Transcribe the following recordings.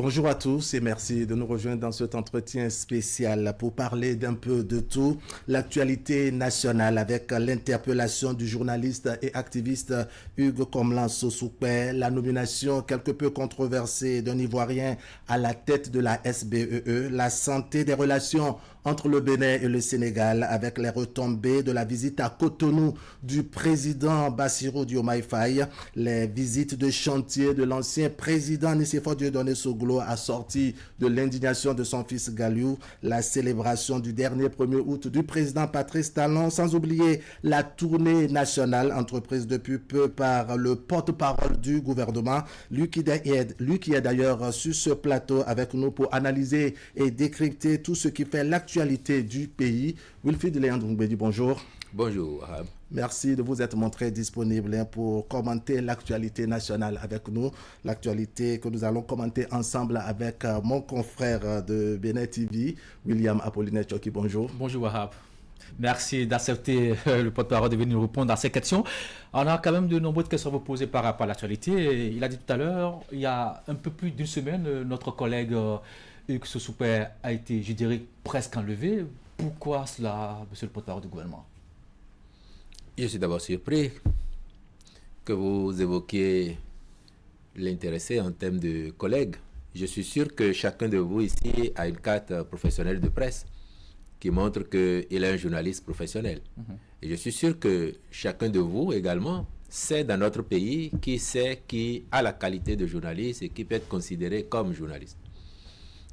Bonjour à tous et merci de nous rejoindre dans cet entretien spécial pour parler d'un peu de tout. L'actualité nationale avec l'interpellation du journaliste et activiste Hugues Komlan Sossoukpe, la nomination quelque peu controversée d'un Ivoirien à la tête de la SBEE, la santé des relations entre le Bénin et le Sénégal avec les retombées de la visite à Cotonou du président Bassirou Diomaye Faye, les visites de chantier de l'ancien président Nicéphore Dieudonné Soglo assorties de l'indignation de son fils Galiou, la célébration du dernier 1er août du président Patrice Talon, sans oublier la tournée nationale entreprise depuis peu par le porte-parole du gouvernement, lui qui est d'ailleurs sur ce plateau avec nous pour analyser et décrypter tout ce qui fait l'actualité du pays. Wilfried Léandre Ngbedi, bonjour. Bonjour. Merci de vous être montré disponible pour commenter l'actualité nationale avec nous. L'actualité que nous allons commenter ensemble avec mon confrère de Bénin TV, William Apollinaire Tchoki. Bonjour. Bonjour Wahab. Merci d'accepter le porte-parole de venir nous répondre à ces questions. On a quand même de nombreuses questions à vous poser par rapport à l'actualité. Il a dit tout à l'heure, il y a un peu plus d'une semaine, notre collègue Hugues Sossoukpe a été, je dirais, presque enlevé. Pourquoi cela, monsieur le porte-parole du gouvernement? Je suis d'abord surpris que vous évoquiez l'intéressé en termes de collègues. Je suis sûr que chacun de vous ici a une carte professionnelle de presse qui montre qu'il est un journaliste professionnel. Et je suis sûr que chacun de vous également sait dans notre pays qui a la qualité de journaliste et qui peut être considéré comme journaliste.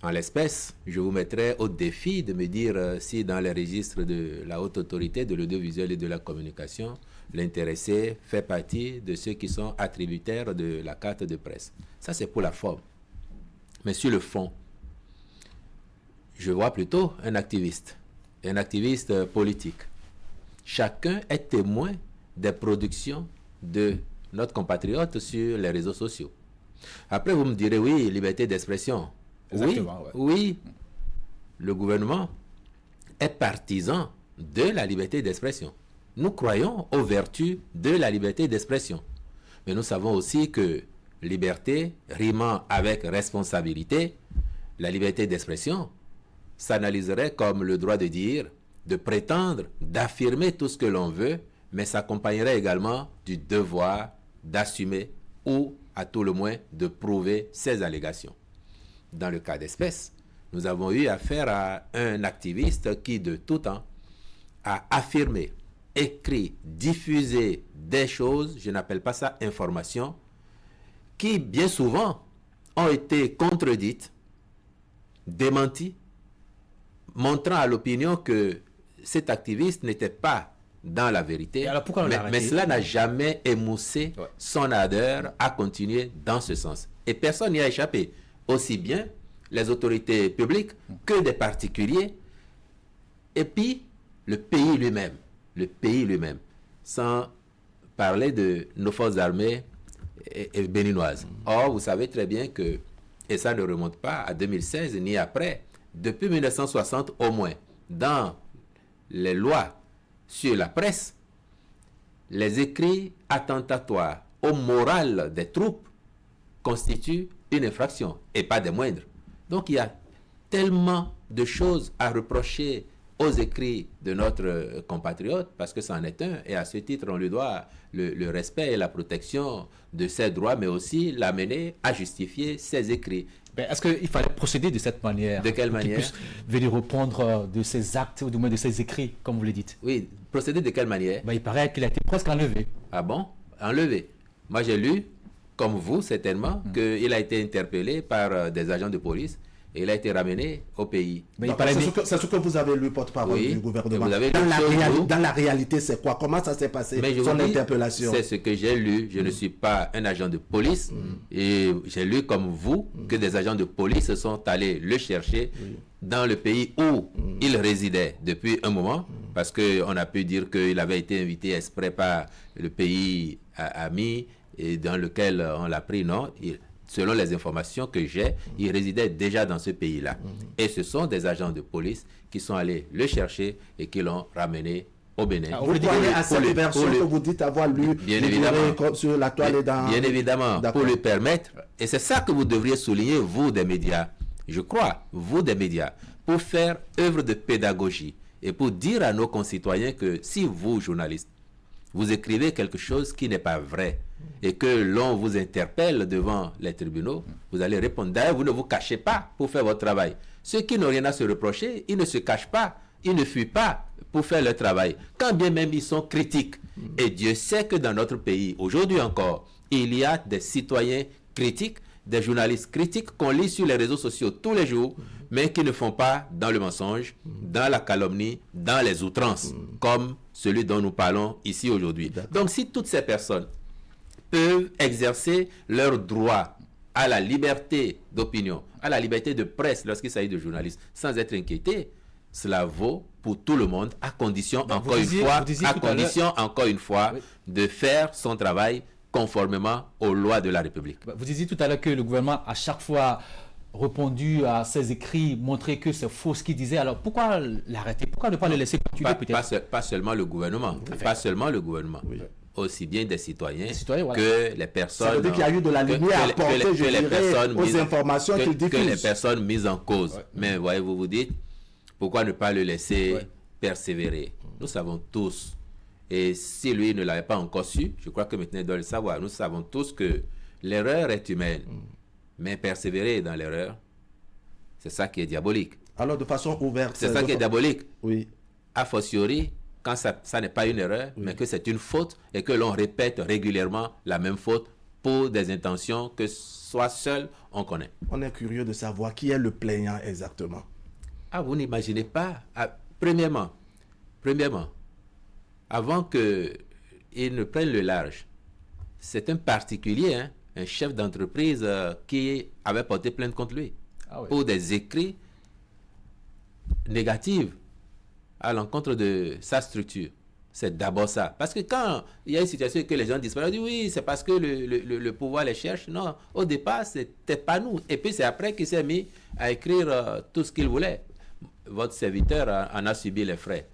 En l'espèce, je vous mettrai au défi de me dire si dans les registres de la haute autorité de l'audiovisuel et de la communication, l'intéressé fait partie de ceux qui sont attributaires de la carte de presse. Ça, c'est pour la forme. Mais sur le fond, je vois plutôt un activiste politique. Chacun est témoin des productions de notre compatriote sur les réseaux sociaux. Après, vous me direz, oui, liberté d'expression. Oui, le gouvernement est partisan de la liberté d'expression. Nous croyons aux vertus de la liberté d'expression. Mais nous savons aussi que liberté rimant avec responsabilité, la liberté d'expression s'analyserait comme le droit de dire, de prétendre, d'affirmer tout ce que l'on veut, mais s'accompagnerait également du devoir d'assumer ou, à tout le moins, de prouver ses allégations. Dans le cas d'espèce, nous avons eu affaire à un activiste qui, de tout temps, a affirmé, écrit, diffusé des choses, je n'appelle pas ça information, qui, bien souvent, ont été contredites, démenties, montrant à l'opinion que cet activiste n'était pas dans la vérité, mais cela n'a jamais émoussé son ardeur à continuer dans ce sens. Et personne n'y a échappé. Aussi bien les autorités publiques que des particuliers, et puis le pays lui-même, sans parler de nos forces armées et béninoises. Or, vous savez très bien que, et ça ne remonte pas à 2016 ni après, depuis 1960 au moins, dans les lois sur la presse, les écrits attentatoires au moral des troupes constituent une infraction, et pas des moindres. Donc il y a tellement de choses à reprocher aux écrits de notre compatriote, parce que c'en est un, et à ce titre on lui doit le respect et la protection de ses droits, mais aussi l'amener à justifier ses écrits. Est-ce qu'il fallait procéder de cette manière? De quelle manière? Qu'il puisse venir reprendre de ses actes, ou du moins de ses écrits, comme vous le dites. Oui, procéder de quelle manière? Il paraît qu'il a été presque enlevé. Ah bon? Enlevé? Moi j'ai lu, comme vous certainement, qu'il a été interpellé par des agents de police et il a été ramené au pays. C'est ce que vous avez lu, porte-parole du gouvernement. Dans la réalité, c'est quoi? Comment ça s'est passé, son interpellation? C'est ce que j'ai lu. Je ne suis pas un agent de police et j'ai lu comme vous que des agents de police sont allés le chercher dans le pays où il résidait depuis un moment, parce qu'on a pu dire qu'il avait été invité exprès par le pays ami et dans lequel on l'a pris. Non, selon les informations que j'ai, il résidait déjà dans ce pays-là. Et ce sont des agents de police qui sont allés le chercher et qui l'ont ramené au Bénin. Vous croyez à cette version que vous dites avoir lu bien évidemment, sur la toile et dans... Bien évidemment, pour lui permettre, et c'est ça que vous devriez souligner, vous des médias, je crois, vous des médias, pour faire œuvre de pédagogie et pour dire à nos concitoyens que si vous, journalistes, vous écrivez quelque chose qui n'est pas vrai et que l'on vous interpelle devant les tribunaux, vous allez répondre. D'ailleurs, vous ne vous cachez pas pour faire votre travail. Ceux qui n'ont rien à se reprocher, ils ne se cachent pas, ils ne fuient pas pour faire leur travail, quand bien même ils sont critiques. Et Dieu sait que dans notre pays, aujourd'hui encore, il y a des citoyens critiques, des journalistes critiques qu'on lit sur les réseaux sociaux tous les jours, mais qui ne font pas dans le mensonge, dans la calomnie, dans les outrances, comme celui dont nous parlons ici aujourd'hui. Donc si toutes ces personnes peuvent exercer leur droit à la liberté d'opinion, à la liberté de presse lorsqu'il s'agit de journalistes, sans être inquiétés, cela vaut pour tout le monde, à condition, encore une fois, de faire son travail conformément aux lois de la République. Vous disiez tout à l'heure que le gouvernement, à chaque fois, répondu à ces écrits, montré que c'est faux ce qu'il disait. Alors pourquoi l'arrêter? Pourquoi ne pas le laisser continuer peut-être? Pas seulement le gouvernement, pas seulement le gouvernement. Oui. Aussi bien des citoyens voilà. que les personnes... Ça veut dire qu'il y a eu de la lumière à porter, aux informations qu'il diffuse. Que les personnes mises en cause. Ouais. Mais voyez-vous, vous dites, pourquoi ne pas le laisser persévérer? Nous savons tous, et si lui ne l'avait pas encore su, je crois que maintenant il doit le savoir, nous savons tous que l'erreur est humaine. Mais persévérer dans l'erreur, c'est ça qui est diabolique. Alors, de façon ouverte... C'est ça qui est diabolique. Oui. A fortiori, quand ça n'est pas une erreur, mais que c'est une faute et que l'on répète régulièrement la même faute pour des intentions que soit seul on connaît. On est curieux de savoir qui est le plaignant exactement. Ah, vous n'imaginez pas. Premièrement, avant qu'il ne prenne le large, c'est un particulier, hein, un chef d'entreprise qui avait porté plainte contre lui pour des écrits négatifs à l'encontre de sa structure. C'est d'abord ça. Parce que quand il y a une situation que les gens disent, on dit oui, c'est parce que le pouvoir les cherche. Non, au départ, c'était pas nous. Et puis c'est après qu'il s'est mis à écrire tout ce qu'il voulait. Votre serviteur en a subi les frais.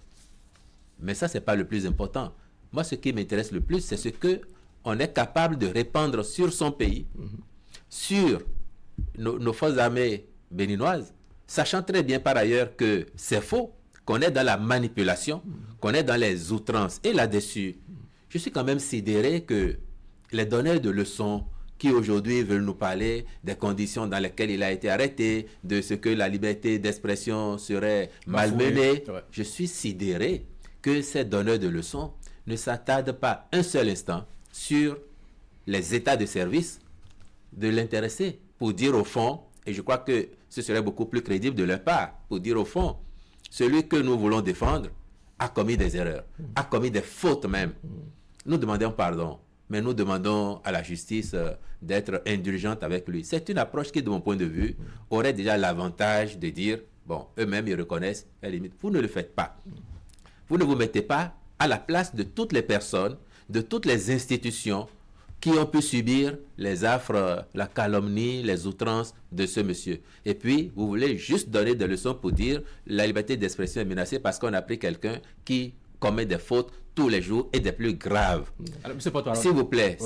Mais ça, c'est pas le plus important. Moi, ce qui m'intéresse le plus, c'est ce que on est capable de répandre sur son pays, sur nos forces armées béninoises, sachant très bien par ailleurs que c'est faux, qu'on est dans la manipulation, qu'on est dans les outrances. Et là-dessus, je suis quand même sidéré que les donneurs de leçons qui aujourd'hui veulent nous parler des conditions dans lesquelles il a été arrêté, de ce que la liberté d'expression serait malmenée, je suis sidéré que ces donneurs de leçons ne s'attardent pas un seul instant sur les états de service de l'intéressé pour dire au fond, et je crois que ce serait beaucoup plus crédible de leur part, pour dire au fond, celui que nous voulons défendre a commis des erreurs, a commis des fautes même. Nous demandons pardon, mais nous demandons à la justice d'être indulgente avec lui. C'est une approche qui, de mon point de vue, aurait déjà l'avantage de dire, bon, eux-mêmes, ils reconnaissent la limite. Vous ne le faites pas. Vous ne vous mettez pas à la place de toutes les personnes, de toutes les institutions qui ont pu subir les affres, la calomnie, les outrances de ce monsieur. Et puis, vous voulez juste donner des leçons pour dire la liberté d'expression est menacée parce qu'on a pris quelqu'un qui commet des fautes tous les jours et des plus graves. Alors, monsieur Potois, s'il vous plaît,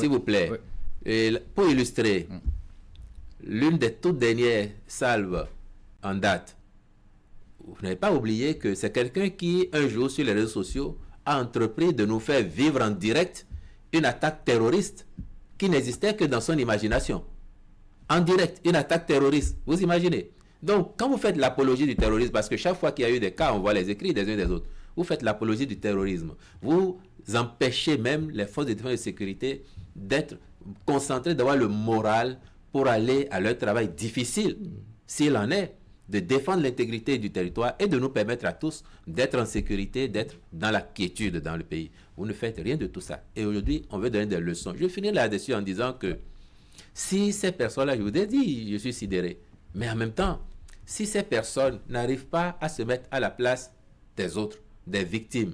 et pour illustrer, l'une des toutes dernières salves en date, vous n'avez pas oublié que c'est quelqu'un qui, un jour, sur les réseaux sociaux, a entrepris de nous faire vivre en direct une attaque terroriste qui n'existait que dans son imagination. En direct, une attaque terroriste, vous imaginez? Donc, quand vous faites l'apologie du terrorisme, parce que chaque fois qu'il y a eu des cas, on voit les écrits des uns des autres, vous faites l'apologie du terrorisme, vous empêchez même les forces de défense et de sécurité d'être concentrées, d'avoir le moral pour aller à leur travail difficile, s'il en est, de défendre l'intégrité du territoire et de nous permettre à tous d'être en sécurité, d'être dans la quiétude dans le pays. Vous ne faites rien de tout ça. Et aujourd'hui, on veut donner des leçons. Je vais finir là-dessus en disant que si ces personnes-là, je vous ai dit, je suis sidéré, mais en même temps, si ces personnes n'arrivent pas à se mettre à la place des autres, des victimes,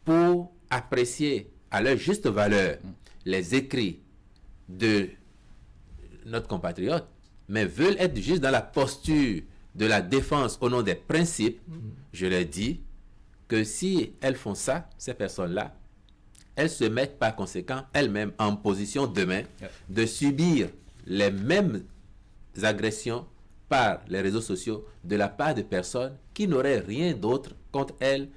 pour apprécier à leur juste valeur les écrits de notre compatriote, mais veulent être juste dans la posture de la défense au nom des principes, je leur dis, que si elles font ça, ces personnes-là, elles se mettent par conséquent elles-mêmes en position demain de subir les mêmes agressions par les réseaux sociaux de la part de personnes qui n'auraient rien d'autre contre elles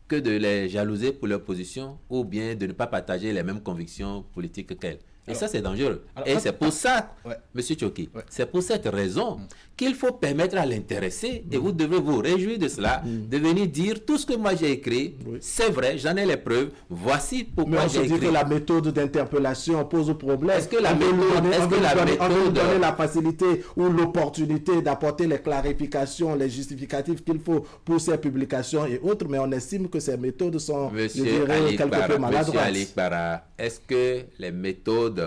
que de les jalouser pour leur position ou bien de ne pas partager les mêmes convictions politiques qu'elles. Et ça, c'est dangereux. Et c'est pour ça, Monsieur Tchoki, c'est pour cette raison qu'il faut permettre à l'intéressé, et vous devez vous réjouir de cela, de venir dire tout ce que moi j'ai écrit, c'est vrai, j'en ai les preuves, voici pourquoi j'ai écrit. Mais on se dit que la méthode d'interpellation pose problème. Est-ce que la méthode... On veut donner la facilité ou l'opportunité d'apporter les clarifications, les justificatifs qu'il faut pour ces publications et autres, mais on estime que ces méthodes sont, je dirais, quelque peu maladroites. Monsieur Ali Bara, est-ce que les méthodes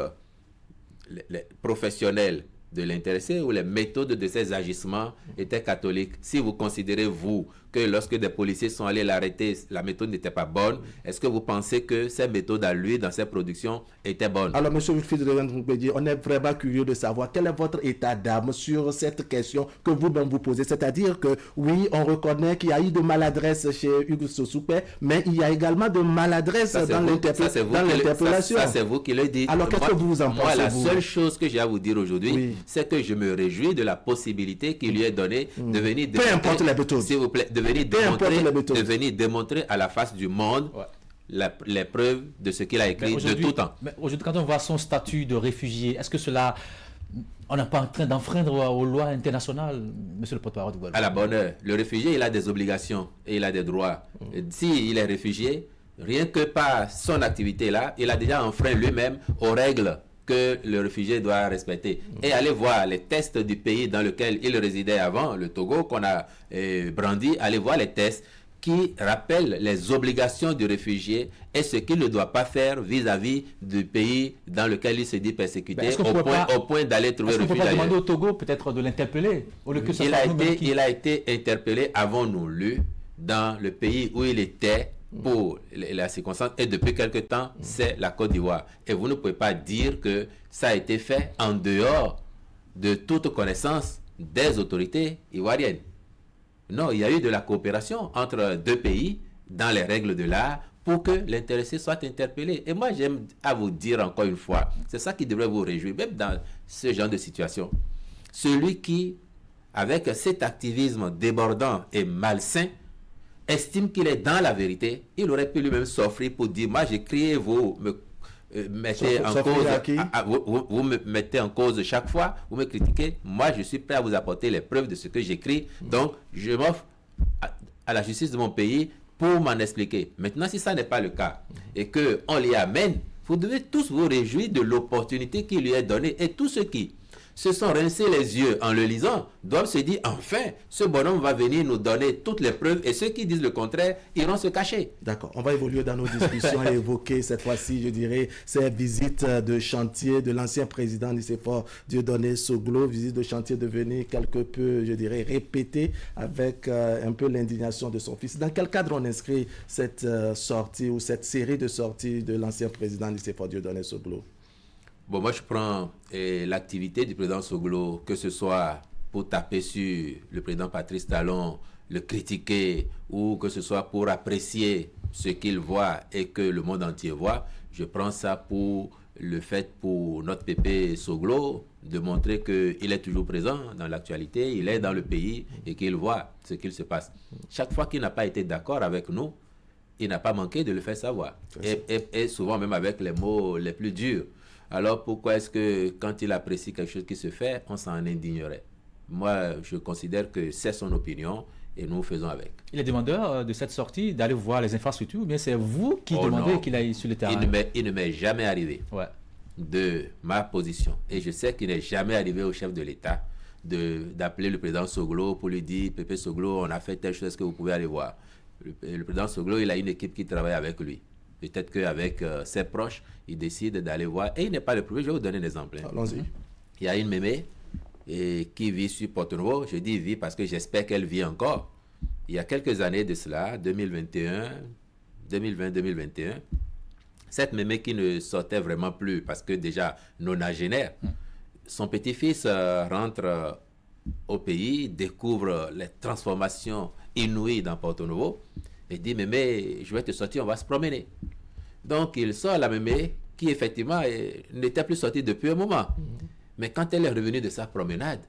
les professionnels de l'intéressé ou les méthodes de ses agissements étaient catholiques? Si vous considérez, vous, que lorsque des policiers sont allés l'arrêter, la méthode n'était pas bonne, est-ce que vous pensez que ces méthodes à lui, dans ses productions, étaient bonnes? Alors, M. Wilfried Revengoubedi, on est vraiment curieux de savoir quel est votre état d'âme sur cette question que vous-même vous posez. C'est-à-dire que, oui, on reconnaît qu'il y a eu de maladresse chez Hugues Sosoupé, mais il y a également de maladresse dans l'interpellation. Ça, c'est vous qui le dites. Alors, qu'est-ce que vous en pensez? Moi, la seule chose que j'ai à vous dire aujourd'hui, c'est que je me réjouis de la possibilité qu'il lui est donnée de venir... Peu importe la méthode. S'il vous plaît, de venir démontrer à la face du monde les preuves de ce qu'il a écrit de tout temps. Mais aujourd'hui, quand on voit son statut de réfugié, est-ce que cela... On n'est pas en train d'enfreindre aux lois internationales, monsieur le porte-parole du gouvernement? À la bonne heure. Le réfugié, il a des obligations et il a des droits. S'il est réfugié, rien que par son activité-là, il a déjà enfreint lui-même aux règles que le réfugié doit respecter. Et allez voir les tests du pays dans lequel il résidait avant, le Togo qu'on a brandi, allez voir les tests qui rappellent les obligations du réfugié et ce qu'il ne doit pas faire vis-à-vis du pays dans lequel il se dit persécuté, au point d'aller trouver refuge. Est-ce qu'on peut pas demander au Togo peut-être de l'interpeller au lieu que ça il a été interpellé, avons-nous lu, dans le pays où il était pour la circonstance, et depuis quelque temps, c'est la Côte d'Ivoire. Et vous ne pouvez pas dire que ça a été fait en dehors de toute connaissance des autorités ivoiriennes. Non, il y a eu de la coopération entre deux pays dans les règles de l'art pour que l'intéressé soit interpellé. Et moi, j'aime à vous dire encore une fois, c'est ça qui devrait vous réjouir, même dans ce genre de situation. Celui qui, avec cet activisme débordant et malsain, estime qu'il est dans la vérité, il aurait pu lui-même s'offrir pour dire, moi j'ai crié, vous me mettez en cause, vous me mettez en cause chaque fois, vous me critiquez, moi je suis prêt à vous apporter les preuves de ce que j'écris, donc je m'offre à la justice de mon pays pour m'en expliquer. Maintenant, si ça n'est pas le cas et qu'on l'y amène, vous devez tous vous réjouir de l'opportunité qui lui est donnée, et tous ceux qui se sont rincés les yeux en le lisant doivent se dire, enfin, ce bonhomme va venir nous donner toutes les preuves, et ceux qui disent le contraire iront se cacher. D'accord, on va évoluer dans nos discussions et évoquer cette fois-ci, je dirais, ces visites de chantier de l'ancien président Nicéphore Dieudonné Soglo, visite de chantier devenue quelque peu, je dirais, répétée avec un peu l'indignation de son fils. Dans quel cadre on inscrit cette sortie ou cette série de sorties de l'ancien président Nicéphore Dieudonné Soglo? Bon, moi, je prends l'activité du président Soglo, que ce soit pour taper sur le président Patrice Talon, le critiquer, ou que ce soit pour apprécier ce qu'il voit et que le monde entier voit. Je prends ça pour le fait pour notre pépé Soglo de montrer qu'il est toujours présent dans l'actualité, il est dans le pays et qu'il voit ce qu'il se passe. Chaque fois qu'il n'a pas été d'accord avec nous, il n'a pas manqué de le faire savoir. Et souvent même avec les mots les plus durs. Alors pourquoi est-ce que quand il apprécie quelque chose qui se fait, on s'en indignerait? Moi, je considère que c'est son opinion et nous faisons avec. Il est demandeur de cette sortie d'aller voir les infrastructures, ou bien c'est vous qui demandez qu'il aille sur le terrain? Il ne m'est jamais arrivé de ma position. Et je sais qu'il n'est jamais arrivé au chef de l'État d'appeler le président Soglo pour lui dire, Pépé Soglo, on a fait telle chose que vous pouvez aller voir. Le président Soglo, il a une équipe qui travaille avec lui. Peut-être qu'avec ses proches, il décide d'aller voir. Et il n'est pas le premier. Je vais vous donner un exemple. Allons-y. Il y a une mémé qui vit sur Porto-Novo. Je dis vit parce que j'espère qu'elle vit encore. Il y a quelques années de cela, 2020-2021, cette mémé qui ne sortait vraiment plus parce que déjà nonagénaire, son petit-fils rentre au pays, découvre les transformations inouïes dans Porto-Novo. Il dit, mais je vais te sortir, on va se promener. Donc, il sort la mémé qui, effectivement, n'était plus sortie depuis un moment. Mais quand elle est revenue de sa promenade,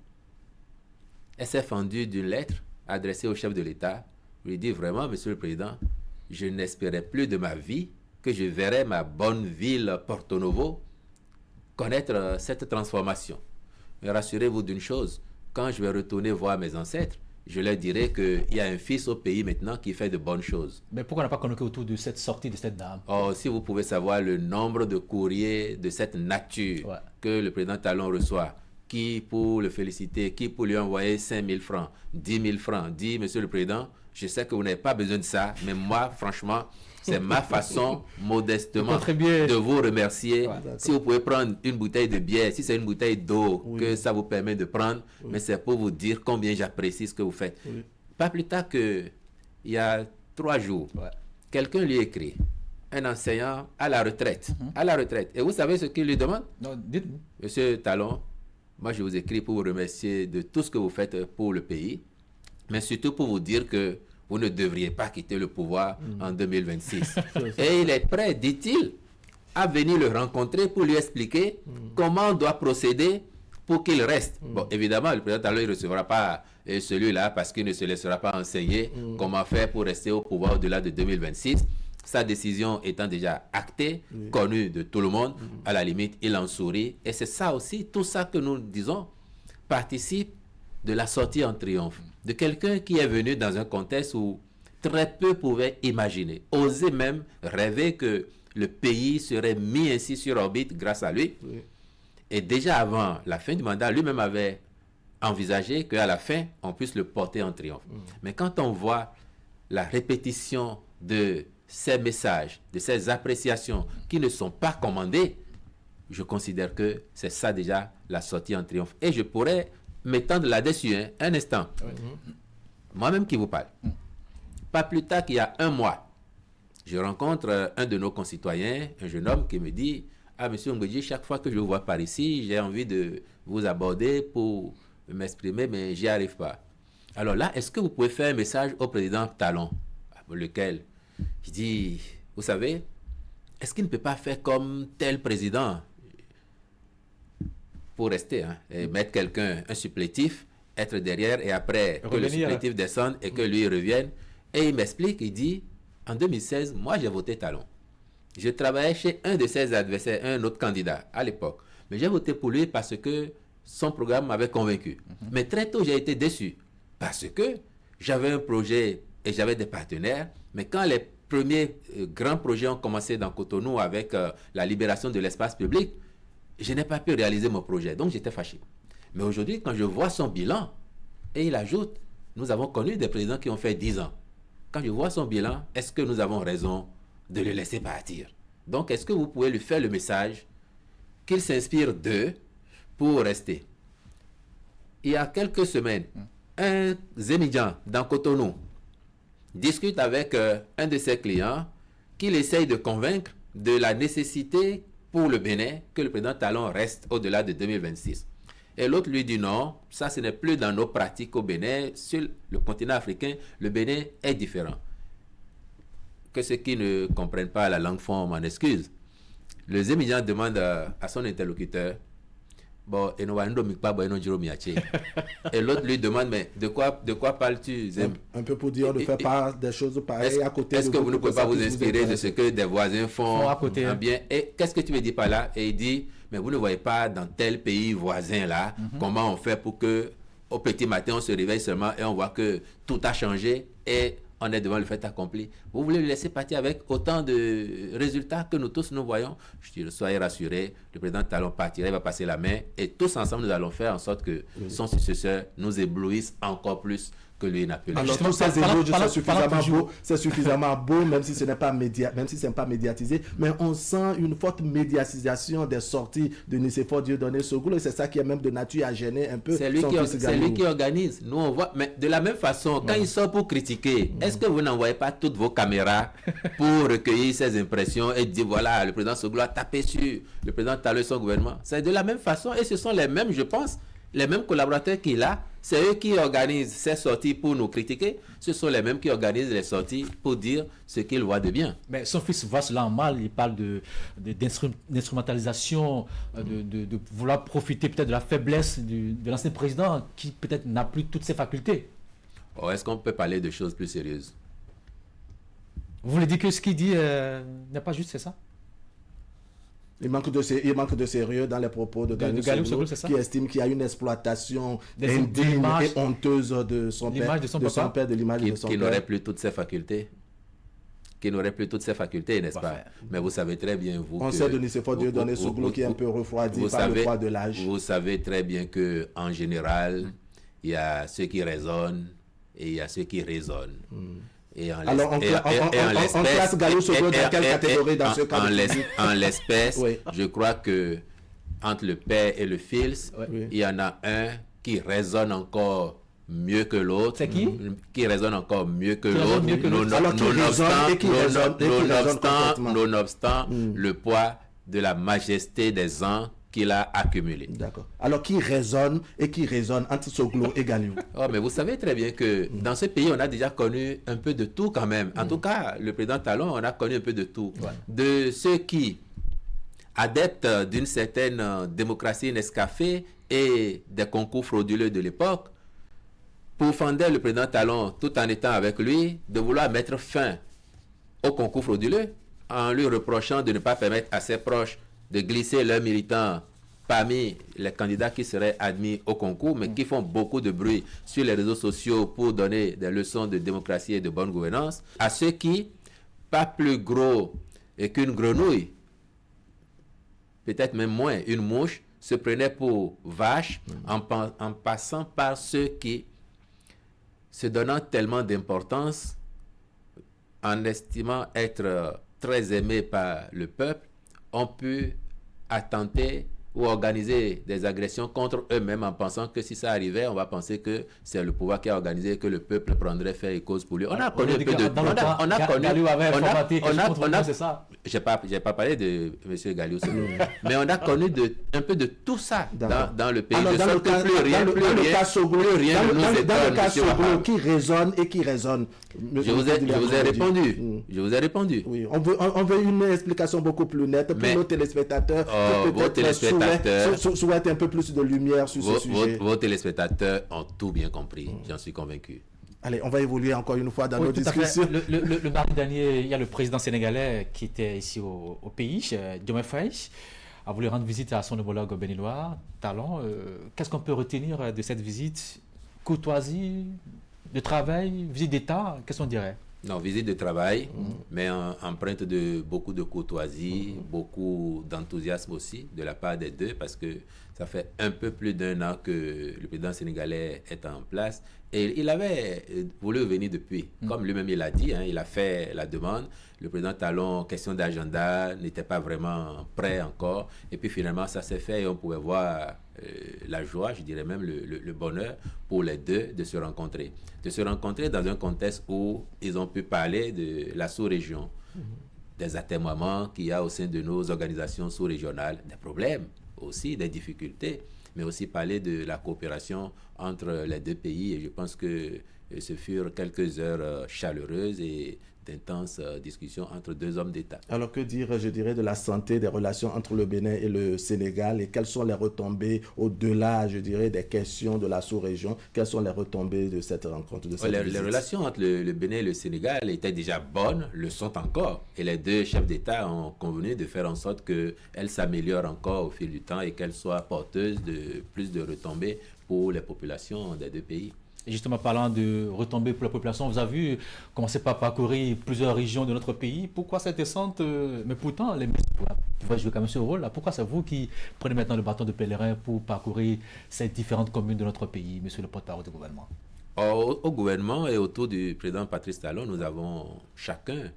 elle s'est fendue d'une lettre adressée au chef de l'État. Il lui dit, vraiment, Monsieur le Président, je n'espérais plus de ma vie que je verrais ma bonne ville Porto Novo connaître cette transformation. Mais rassurez-vous d'une chose, quand je vais retourner voir mes ancêtres, je leur dirai qu'il y a un fils au pays maintenant qui fait de bonnes choses. Mais pourquoi on n'a pas convoqué autour de cette sortie de cette dame? Oh, si vous pouvez savoir le nombre de courriers de cette nature que le président Talon reçoit, qui pour le féliciter, qui pour lui envoyer 5 000 francs, 10 000 francs, dit, Monsieur le Président, je sais que vous n'avez pas besoin de ça, mais moi, franchement, c'est ma façon, modestement, de vous remercier. Si vous pouvez prendre une bouteille de bière, si c'est une bouteille d'eau que ça vous permet de prendre, mais c'est pour vous dire combien j'apprécie ce que vous faites. Pas plus tard qu'il y a 3 jours, quelqu'un lui écrit, un enseignant à la retraite. À la retraite. Et vous savez ce qu'il lui demande? Non, dites-nous. Monsieur Talon, moi je vous écris pour vous remercier de tout ce que vous faites pour le pays, mais surtout pour vous dire que vous ne devriez pas quitter le pouvoir en 2026. Et il est prêt, dit-il, à venir le rencontrer pour lui expliquer comment on doit procéder pour qu'il reste. Bon, évidemment, le président Talon ne recevra pas celui-là parce qu'il ne se laissera pas enseigner comment faire pour rester au pouvoir au-delà de 2026. Sa décision étant déjà actée, connue de tout le monde, à la limite, il en sourit. Et c'est ça aussi, tout ça que nous disons, participe de la sortie en triomphe, de quelqu'un qui est venu dans un contexte où très peu pouvaient imaginer, oser même rêver que le pays serait mis ainsi sur orbite grâce à lui. Et déjà avant la fin du mandat, lui-même avait envisagé qu'à la fin, on puisse le porter en triomphe. Mais quand on voit la répétition de ces messages, de ces appréciations qui ne sont pas commandées, je considère que c'est ça déjà la sortie en triomphe. Et je pourrais m'étendre là-dessus un instant. Moi-même qui vous parle. Pas plus tard qu'il y a 1 mois, je rencontre un de nos concitoyens, un jeune homme qui me dit, ah, monsieur Ngweji, chaque fois que je vous vois par ici, j'ai envie de vous aborder pour m'exprimer, mais j'y arrive pas. Alors là, est-ce que vous pouvez faire un message au président Talon? Lequel? Je dis, vous savez, est-ce qu'il ne peut pas faire comme tel président pour rester, et mettre quelqu'un, un supplétif, être derrière et après que le supplétif descende et que lui revienne. Et il m'explique, il dit, en 2016, moi j'ai voté Talon. Je travaillais chez un de ses adversaires, un autre candidat à l'époque. Mais j'ai voté pour lui parce que son programme m'avait convaincu. Mais très tôt, j'ai été déçu parce que j'avais un projet et j'avais des partenaires. Mais quand les premiers grands projets ont commencé dans Cotonou avec la libération de l'espace public, je n'ai pas pu réaliser mon projet. Donc j'étais fâché. Mais aujourd'hui, quand je vois son bilan, et il ajoute, nous avons connu des présidents qui ont fait 10 ans. Quand je vois son bilan, est-ce que nous avons raison de le laisser partir? Donc, est-ce que vous pouvez lui faire le message qu'il s'inspire d'eux pour rester? Il y a quelques semaines, un Zémidjan dans Cotonou discute avec un de ses clients qu'il essaye de convaincre de la nécessité pour le Bénin que le président Talon reste au-delà de 2026. Et l'autre lui dit non, ça ce n'est plus dans nos pratiques au Bénin. Sur le continent africain, le Bénin est différent. Que ceux qui ne comprennent pas la langue font m'en excuse. Le Zémidjan demande à son interlocuteur, bon, et l'autre lui demande, mais de quoi parles-tu, Zém? Un peu pour dire, on ne fait pas des choses pareilles à côté. Est-ce que vous ne pouvez pas vous inspirer de ce que des voisins font à côté? Bien. Et qu'est-ce que tu me dis par là? Et il dit, mais vous ne voyez pas dans tel pays voisin là, comment on fait pour que au petit matin on se réveille seulement et on voit que tout a changé et on est devant le fait accompli. Vous voulez le laisser partir avec autant de résultats que nous tous nous voyons? Je dis, soyez rassurés, le président Talon partira, il va passer la main et tous ensemble nous allons faire en sorte que son successeur nous éblouisse encore plus que lui n'a pu. Alors tous ces éloges, c'est suffisamment beau, même si ce n'est pas pas médiatisé, mais on sent une forte médiatisation des sorties de Nicéphore Dieudonné Soglo, et c'est ça qui est même de nature à gêner un peu. C'est lui qui organise. Nous on voit, mais de la même façon, quand il sort pour critiquer, est-ce que vous n'envoyez pas toutes vos caméras pour recueillir ses impressions et dire voilà, le président Soglo a tapé sur le président Talon et son gouvernement? C'est de la même façon, et ce sont les mêmes, je pense, les mêmes collaborateurs qu'il a, c'est eux qui organisent ces sorties pour nous critiquer. Ce sont les mêmes qui organisent les sorties pour dire ce qu'ils voient de bien. Mais son fils voit cela en mal. Il parle d'instrumentalisation, de vouloir profiter peut-être de la faiblesse de l'ancien président qui peut-être n'a plus toutes ses facultés. Ou est-ce qu'on peut parler de choses plus sérieuses? Vous voulez dire que ce qu'il dit n'est pas juste, c'est ça? Il manque de sérieux dans les propos de Galliou Soglou, qui estime qu'il y a une exploitation indigne et honteuse de son père, de l'image de son père. Qui n'aurait plus toutes ses facultés. N'est-ce pas? Mais vous savez très bien, vous... On sait de Nicéphore Dieudonné Soglou qui est un peu refroidi par le poids de l'âge. Vous savez très bien qu'en général, il y a ceux qui raisonnent et il y a ceux qui raisonnent. Alors, on classe Galliou Soglou dans quelle catégorie dans ce cas? En l'espèce, oui. Je crois que entre le père et le fils, oui. Il y en a un qui raisonne encore mieux que l'autre. C'est qui? Qui raisonne encore mieux que l'autre. Nonobstant le poids de la majesté des ans qu'il a accumulé. D'accord. Alors, qui raisonne entre Soglou et Galliou? Oh, mais vous savez très bien que dans ce pays, on a déjà connu un peu de tout quand même. En tout cas, le président Talon, on a connu un peu de tout. Ouais. De ceux qui, adeptes d'une certaine démocratie nescafée et des concours frauduleux de l'époque, pourfendaient le président Talon tout en étant avec lui, de vouloir mettre fin au concours frauduleux en lui reprochant de ne pas permettre à ses proches de glisser leurs militants parmi les candidats qui seraient admis au concours, mais qui font beaucoup de bruit sur les réseaux sociaux pour donner des leçons de démocratie et de bonne gouvernance, à ceux qui, pas plus gros qu'une grenouille, peut-être même moins, une mouche, se prenaient pour vaches en passant par ceux qui, se donnant tellement d'importance, en estimant être très aimés par le peuple, ont pu attenter ou organiser des agressions contre eux-mêmes en pensant que si ça arrivait, on va penser que c'est le pouvoir qui a organisé, que le peuple prendrait fait et cause pour lui. On a connu un peu de... J'ai pas parlé de M. Galliou, mais on a connu un peu de tout ça dans le pays. Alors, dans le cas Soglou, qui raisonne et qui raisonne. Je vous ai répondu. Oui, on veut une explication beaucoup plus nette pour nos téléspectateurs. Vos téléspectateurs souhaitent un peu plus de lumière sur ce sujet. Vos téléspectateurs ont tout bien compris, j'en suis convaincu. Allez, on va évoluer encore une fois dans nos discussions. Le mardi dernier, il y a le président sénégalais qui était ici au pays, Diomaye Faye, a voulu rendre visite à son homologue béninois, Talon. Qu'est-ce qu'on peut retenir de cette visite? Courtoisie, de travail, visite d'État, qu'est-ce qu'on dirait? Non, visite de travail, mais empreinte de beaucoup de courtoisie, beaucoup d'enthousiasme aussi de la part des deux, parce que ça fait un peu plus d'1 an que le président sénégalais est en place. Et il avait voulu venir depuis. Comme lui-même il a dit, il a fait la demande. Le président Talon, question d'agenda, n'était pas vraiment prêt encore. Et puis finalement, ça s'est fait et on pouvait voir la joie, je dirais même le bonheur pour les deux de se rencontrer. De se rencontrer dans un contexte où ils ont pu parler de la sous-région, des atermoiements qu'il y a au sein de nos organisations sous-régionales, des problèmes aussi, des difficultés, mais aussi parler de la coopération entre les deux pays. Et je pense que ce furent quelques heures chaleureuses et d'intenses discussions entre deux hommes d'État. Alors que dire, je dirais, de la santé des relations entre le Bénin et le Sénégal et quelles sont les retombées au-delà, je dirais, des questions de la sous-région? Quelles sont les retombées de cette rencontre, de cette visite? Les relations entre le Bénin et le Sénégal étaient déjà bonnes, le sont encore. Et les deux chefs d'État ont convenu de faire en sorte qu'elles s'améliorent encore au fil du temps et qu'elles soient porteuses de plus de retombées pour les populations des deux pays. Et justement, parlant de retombées pour la population, vous avez vu, commencer par parcourir plusieurs régions de notre pays. Pourquoi cette descente? Mais pourtant, les ministres pouvaient jouer quand même ce rôle-là. Pourquoi c'est vous qui prenez maintenant le bâton de pèlerin pour parcourir ces différentes communes de notre pays, monsieur le porte-parole du gouvernement? Au gouvernement et autour du président Patrice Talon, nous avons chacun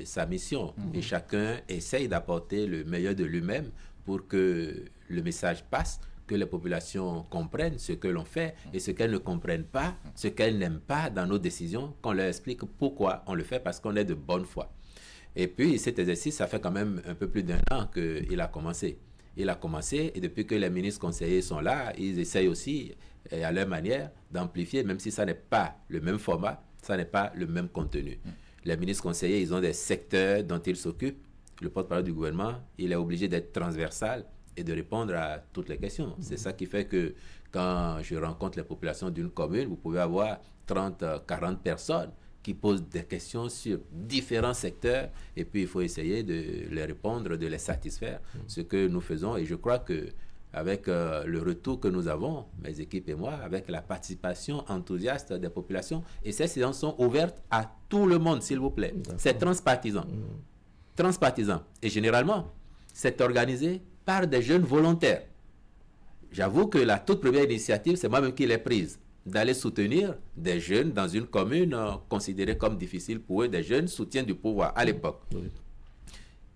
sa mission. Et chacun essaye d'apporter le meilleur de lui-même pour que le message passe, que les populations comprennent ce que l'on fait et ce qu'elles ne comprennent pas, ce qu'elles n'aiment pas dans nos décisions, qu'on leur explique pourquoi on le fait, parce qu'on est de bonne foi. Et puis cet exercice, ça fait quand même un peu plus d'1 an qu'il a commencé. Il a commencé, et depuis que les ministres conseillers sont là, ils essayent aussi, à leur manière, d'amplifier, même si ça n'est pas le même format, ça n'est pas le même contenu. Les ministres conseillers, ils ont des secteurs dont ils s'occupent. Le porte-parole du gouvernement, il est obligé d'être transversal et de répondre à toutes les questions. C'est ça qui fait que quand je rencontre les populations d'une commune, vous pouvez avoir 30, 40 personnes qui posent des questions sur différents secteurs, et puis il faut essayer de les répondre, de les satisfaire, ce que nous faisons. Et je crois que avec le retour que nous avons, mes équipes et moi, avec la participation enthousiaste des populations, et ces séances sont ouvertes à tout le monde, s'il vous plaît. C'est transpartisan. Transpartisan. Et généralement, c'est organisé par des jeunes volontaires. J'avoue que la toute première initiative, c'est moi-même qui l'ai prise, d'aller soutenir des jeunes dans une commune considérée comme difficile pour eux, des jeunes soutiens du pouvoir à l'époque. Oui.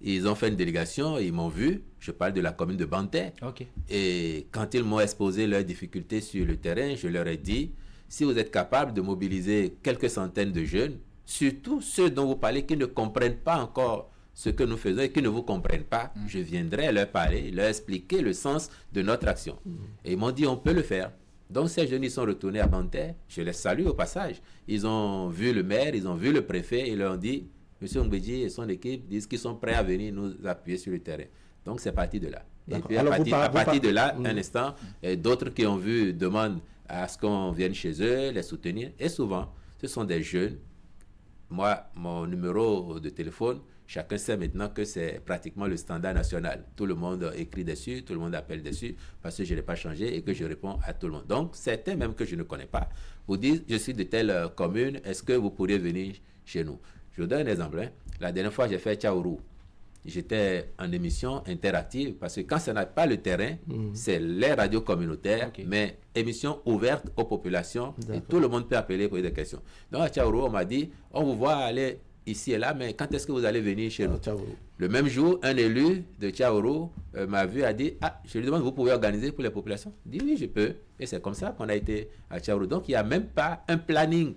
Ils ont fait une délégation, ils m'ont vu, je parle de la commune de Bantais. Okay. Et quand ils m'ont exposé leurs difficultés sur le terrain, je leur ai dit, si vous êtes capable de mobiliser quelques centaines de jeunes, surtout ceux dont vous parlez qui ne comprennent pas encore ce que nous faisons et qui ne vous comprennent pas, je viendrai leur parler, leur expliquer le sens de notre action. Et ils m'ont dit, on peut le faire. Donc ces jeunes, ils sont retournés à Bantais, je les salue au passage. Ils ont vu le maire, ils ont vu le préfet, ils leur ont dit, M. Ngbeji et son équipe disent qu'ils sont prêts à venir nous appuyer sur le terrain. Donc c'est parti de là. Et puis à partir de là, un instant, d'autres qui ont vu demandent à ce qu'on vienne chez eux, les soutenir. Et souvent, ce sont des jeunes. Moi, mon numéro de téléphone, chacun sait maintenant que c'est pratiquement le standard national. Tout le monde écrit dessus, tout le monde appelle dessus, parce que je n'ai pas changé et que je réponds à tout le monde. Donc, certains même que je ne connais pas vous disent, je suis de telle commune, est-ce que vous pourriez venir chez nous? Je vous donne un exemple. La dernière fois, j'ai fait Tchaourou. J'étais en émission interactive, parce que quand ça n'a pas le terrain, c'est les radios communautaires, mais émission ouverte aux populations, et tout le monde peut appeler pour des questions. Donc à Tchaourou, on m'a dit, on vous voit aller ici et là, mais quand est-ce que vous allez venir chez nous? Le même jour, un élu de Tchaourou m'a vu, a dit, je lui demande, vous pouvez organiser pour les populations? Je dis, oui, je peux. Et c'est comme ça qu'on a été à Tchaourou. Donc il n'y a même pas un planning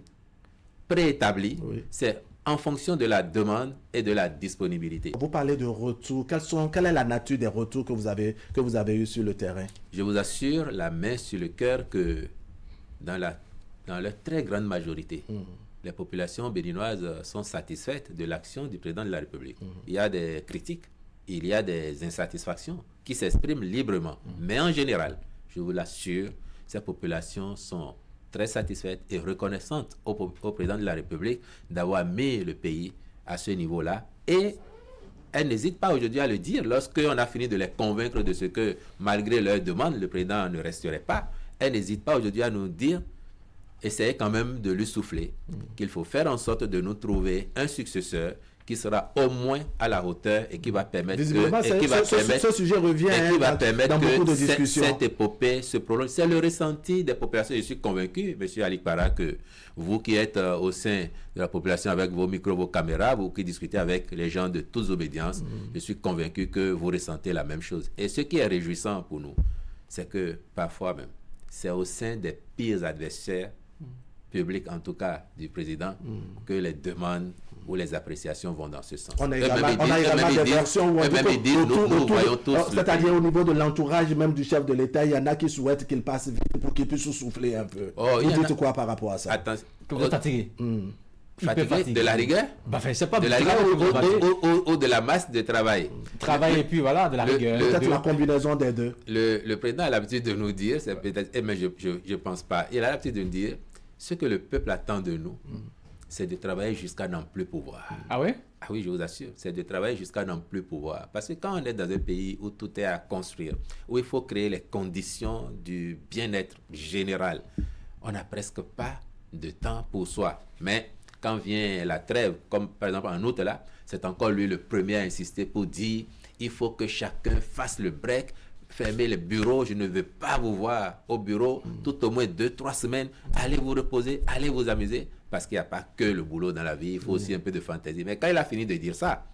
préétabli. C'est en fonction de la demande et de la disponibilité. Vous parlez de retours. Quelle est la nature des retours que vous avez eus sur le terrain? Je vous assure, la main sur le cœur, que dans la très grande majorité, les populations béninoises sont satisfaites de l'action du président de la République. Il y a des critiques, il y a des insatisfactions qui s'expriment librement. Mais en général, je vous l'assure, ces populations sont très satisfaite et reconnaissante au président de la République d'avoir mis le pays à ce niveau-là. Et elle n'hésite pas aujourd'hui à le dire. Lorsqu'on a fini de les convaincre de ce que, malgré leurs demandes, le président ne resterait pas, elle n'hésite pas aujourd'hui à nous dire, essayez quand même de lui souffler, qu'il faut faire en sorte de nous trouver un successeur qui sera au moins à la hauteur et qui va permettre ce sujet revient dans beaucoup de discussions. Cette épopée se prolonge. C'est le ressenti des populations. Je suis convaincu, M. Ali Para, que vous qui êtes au sein de la population avec vos micros, vos caméras, vous qui discutez avec les gens de toutes obédiences, je suis convaincu que vous ressentez la même chose. Et ce qui est réjouissant pour nous, c'est que parfois même, c'est au sein des pires adversaires publics, en tout cas du président, que les demandes où les appréciations vont dans ce sens. On a également des versions où on dit nous voyons tous. C'est-à-dire au niveau de l'entourage même du chef de l'État, il y en a qui souhaitent qu'il passe vite pour qu'il puisse souffler un peu. Vous dites quoi par rapport à ça? Attention. Vous êtes fatigué. Fatigué de la rigueur? C'est pas de la rigueur ou de la masse de travail. Travail et puis voilà, de la rigueur. Peut-être la combinaison des deux. Le président a l'habitude de nous dire, c'est peut-être, mais je pense pas, il a l'habitude de nous dire, ce que le peuple attend de nous, c'est de travailler jusqu'à n'en plus pouvoir. Ah oui? Ah oui, je vous assure, c'est de travailler jusqu'à n'en plus pouvoir. Parce que quand on est dans un pays où tout est à construire, où il faut créer les conditions du bien-être général, on n'a presque pas de temps pour soi. Mais quand vient la trêve, comme par exemple en août là, c'est encore lui le premier à insister pour dire il faut que chacun fasse le break, fermez les bureaux, je ne veux pas vous voir au bureau tout au moins 2-3 semaines, allez vous reposer, allez vous amuser, parce qu'il n'y a pas que le boulot dans la vie, il faut aussi un peu de fantaisie. Mais quand il a fini de dire ça,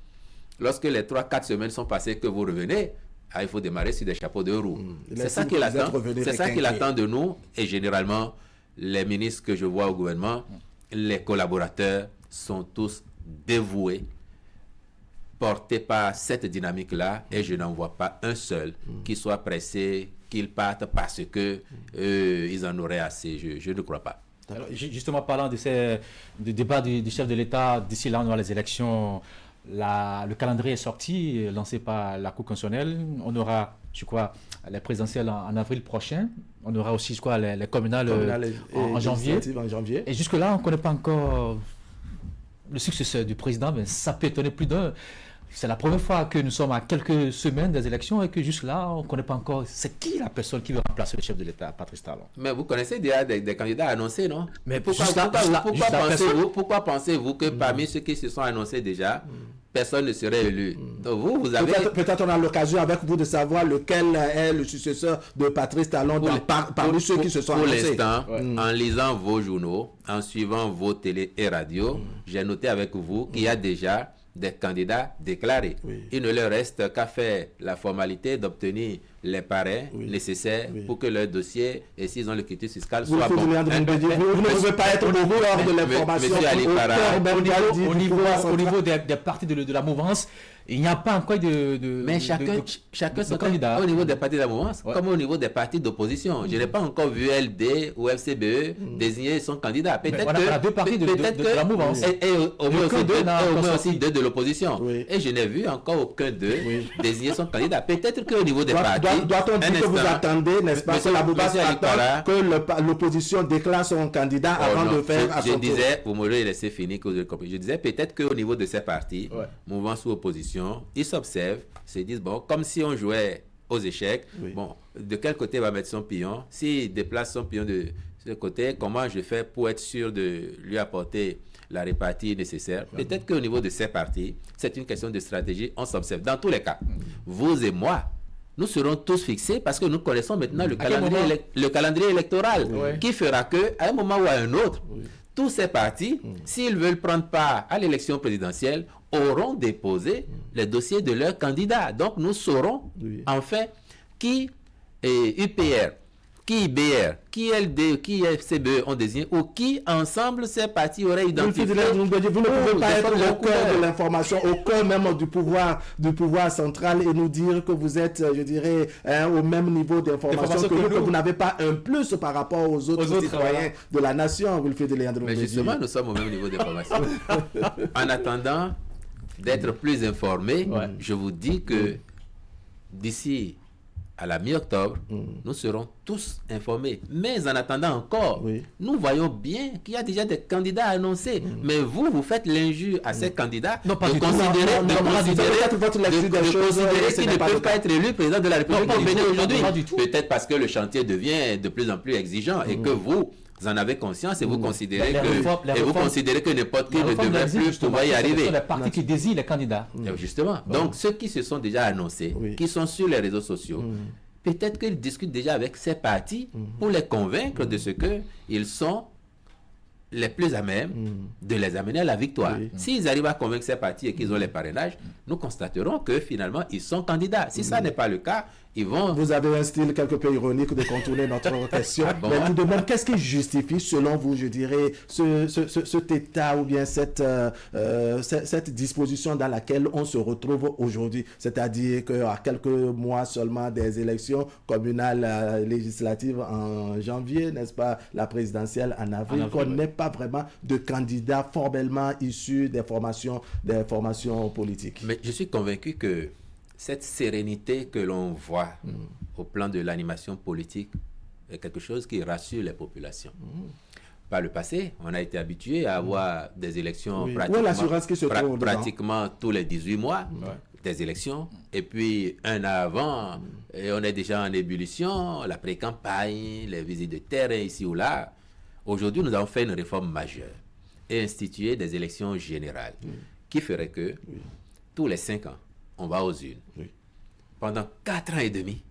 lorsque les 3-4 semaines sont passées que vous revenez, il faut démarrer sur des chapeaux de roue. C'est ça qu'il attend. C'est ça qu'il attend de nous. Et généralement, les ministres que je vois au gouvernement, les collaborateurs sont tous dévoués porté par cette dynamique-là et je n'en vois pas un seul qui soit pressé qu'ils partent parce que ils en auraient assez. Je ne crois pas. Alors, justement, parlant du débat du chef de l'État, d'ici là, on aura les élections. Le calendrier est sorti, lancé par la Cour constitutionnelle. On aura, je crois, les présidentielles en avril prochain. On aura aussi, je crois, les communales en janvier. Et jusque-là, on ne connaît pas encore le successeur du président, mais ça peut étonner plus d'un. C'est la première fois que nous sommes à quelques semaines des élections et que jusque-là, on ne connaît pas encore c'est qui la personne qui veut remplacer le chef de l'État, Patrice Talon. Mais vous connaissez déjà des candidats annoncés, non? Mais pourquoi pensez-vous que parmi ceux qui se sont annoncés déjà, personne ne serait élu? Donc vous avez... Peut-être on a l'occasion avec vous de savoir lequel est le successeur de Patrice Talon parmi ceux qui se sont annoncés. Pour l'instant, en lisant vos journaux, en suivant vos télé et radios, j'ai noté avec vous qu'il y a déjà des candidats déclarés. Il ne leur reste qu'à faire la formalité d'obtenir les parrains nécessaires pour que leur dossier, et s'ils ont le quitus fiscal, soit bon. Vous ne pouvez pas être au cœur de l'information. Au niveau des partis de la mouvance, il n'y a pas encore mais chacun son candidat. Au niveau des partis de la mouvance, comme au niveau des partis d'opposition. Je n'ai pas encore vu LD ou FCBE désigner son candidat. Peut-être que deux partis de la mouvance. Et au moins aussi deux de l'opposition. Et je n'ai vu encore aucun d'eux désigner son candidat. Peut-être qu'au niveau des partis... Doit-on dire que vous attendez, n'est-ce pas, que la mouvance attend que l'opposition déclare son candidat avant de faire à son tour? Je disais, vous m'aurez laissé finir que vous avez compris. Je disais peut-être qu'au niveau de ces partis, mouvance ou opposition, ils s'observent, se disent, bon, comme si on jouait aux échecs, bon, de quel côté va mettre son pion? S'il déplace son pion de ce côté, comment je fais pour être sûr de lui apporter la répartie nécessaire? Peut-être qu'au niveau de ces partis, c'est une question de stratégie, on s'observe. Dans tous les cas, vous et moi, nous serons tous fixés parce que nous connaissons maintenant le calendrier électoral qui fera que, à un moment ou à un autre, tous ces partis, s'ils veulent prendre part à l'élection présidentielle, auront déposé les dossiers de leurs candidats. Donc, nous saurons enfin qui est UPR, qui IBR, qui LD, qui FCBE ont désigné ou qui ensemble ces partis auraient identifié. Vous ne pouvez pas être au cœur de l'information, au cœur même du pouvoir central et nous dire que vous êtes, je dirais, au même niveau d'information que vous n'avez pas un plus par rapport aux autres citoyens de la nation. Mais justement, nous sommes au même niveau d'information. En attendant d'être plus informés, je vous dis que d'ici à la mi-octobre, nous serons tous informés. Mais en attendant encore, nous voyons bien qu'il y a déjà des candidats annoncés. Mais vous faites l'injure à ces candidats de considérer qu'ils ne peuvent pas être élus président de la République aujourd'hui. Peut-être parce que le chantier devient de plus en plus exigeant et que vous en avez conscience et vous considérez que n'importe qui ne devrait plus pouvoir y arriver. Ce sont les partis qui désignent les candidats. Justement. Donc, ceux qui se sont déjà annoncés, qui sont sur les réseaux sociaux, peut-être qu'ils discutent déjà avec ces partis pour les convaincre de ce qu'ils sont les plus à même de les amener à la victoire. S'ils arrivent à convaincre ces partis et qu'ils ont les parrainages, nous constaterons que finalement, ils sont candidats. Si ça n'est pas le cas, ils vont... Vous avez un style quelque peu ironique de contourner notre question. Mais je vous demande, qu'est-ce qui justifie, selon vous, je dirais, cet état ou bien cette disposition dans laquelle on se retrouve aujourd'hui? C'est-à-dire qu'à quelques mois seulement des élections communales législatives en janvier, n'est-ce pas, la présidentielle en avril, qu'on n'ait pas vraiment de candidats formellement issus des formations politiques. Mais je suis convaincu que cette sérénité que l'on voit au plan de l'animation politique est quelque chose qui rassure les populations. Par le passé, on a été habitué à avoir des élections pratiquement tous les 18 mois, des élections, et puis un an avant, et on est déjà en ébullition, la pré-campagne, les visites de terrain ici ou là. Aujourd'hui, nous avons fait une réforme majeure et institué des élections générales qui ferait que tous les 5 ans, on va aux urnes. Pendant 4 ans et demi,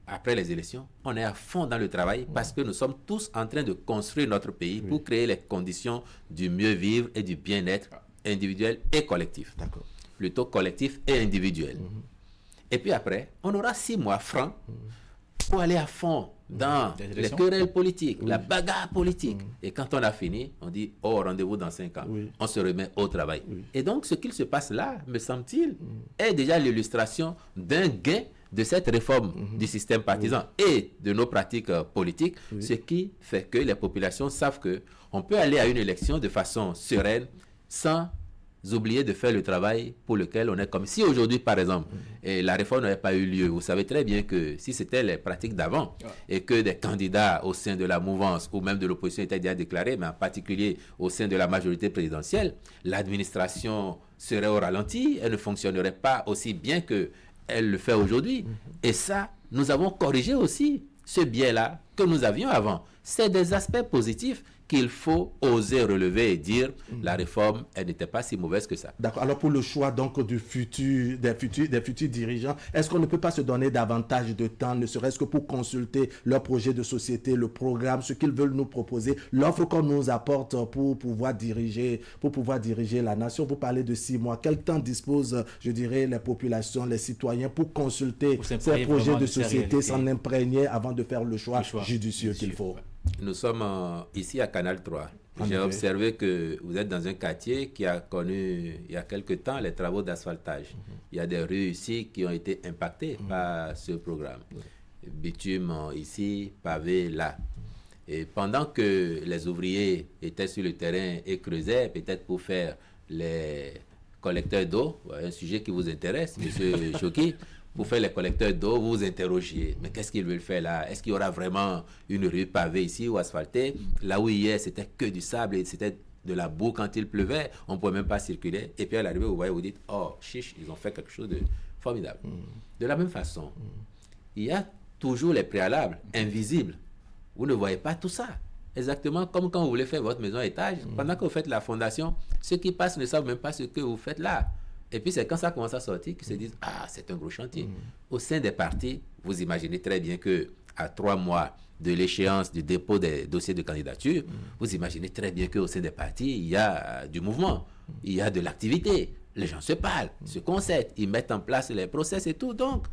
après les élections, on est à fond dans le travail parce que nous sommes tous en train de construire notre pays pour créer les conditions du mieux vivre et du bien-être individuel et collectif. Plutôt collectif et individuel. Et puis après, on aura 6 mois francs pour aller à fond dans les querelles politiques, la bagarre politique. Et quand on a fini, on dit, oh, rendez-vous dans 5 ans. On se remet au travail. Et donc, ce qu'il se passe là, me semble-t-il, est déjà l'illustration d'un gain de cette réforme du système partisan et de nos pratiques politiques, ce qui fait que les populations savent qu'on peut aller à une élection de façon sereine sans oublier de faire le travail pour lequel on est comme. Si aujourd'hui, par exemple, la réforme n'avait pas eu lieu, vous savez très bien que si c'était les pratiques d'avant et que des candidats au sein de la mouvance ou même de l'opposition étaient déjà déclarés, mais en particulier au sein de la majorité présidentielle, l'administration serait au ralenti, elle ne fonctionnerait pas aussi bien qu'elle le fait aujourd'hui. Et ça, nous avons corrigé aussi ce biais-là que nous avions avant. C'est des aspects positifs qu'il faut oser relever et dire la réforme, elle n'était pas si mauvaise que ça. D'accord. Alors pour le choix donc des futurs dirigeants, est-ce qu'on ne peut pas se donner davantage de temps, ne serait-ce que pour consulter leur projet de société, le programme, ce qu'ils veulent nous proposer, l'offre qu'on nous apporte pour pouvoir diriger la nation? Vous parlez de 6 mois. Quel temps disposent, je dirais, les populations, les citoyens pour consulter ces projets de société, s'en imprégner avant de faire le choix judicieux qu'il faut? Nous sommes ici à Canal 3. J'ai observé que vous êtes dans un quartier qui a connu il y a quelque temps les travaux d'asphaltage. Il y a des rues ici qui ont été impactées par ce programme. Bitume ici, pavé là. Et pendant que les ouvriers étaient sur le terrain et creusaient, peut-être pour faire les collecteurs d'eau, un sujet qui vous intéresse, M. Choki, pour faire les collecteurs d'eau, vous vous interrogiez. Mais qu'est-ce qu'ils veulent faire là? Est-ce qu'il y aura vraiment une rue pavée ici ou asphaltée? Là où hier, c'était que du sable et c'était de la boue quand il pleuvait. On ne pouvait même pas circuler. Et puis à l'arrivée, vous voyez, vous dites, oh, chiche, ils ont fait quelque chose de formidable. De la même façon, il y a toujours les préalables invisibles. Vous ne voyez pas tout ça. Exactement comme quand vous voulez faire votre maison à étage. Pendant que vous faites la fondation, ceux qui passent ne savent même pas ce que vous faites là. Et puis c'est quand ça commence à sortir qu'ils se disent, ah, c'est un gros chantier. Au sein des partis, vous imaginez très bien qu'à 3 mois de l'échéance du dépôt des dossiers de candidature, vous imaginez très bien qu'au sein des partis, il y a du mouvement, il y a de l'activité. Les gens se parlent, se concèdent, ils mettent en place les process et tout. Donc,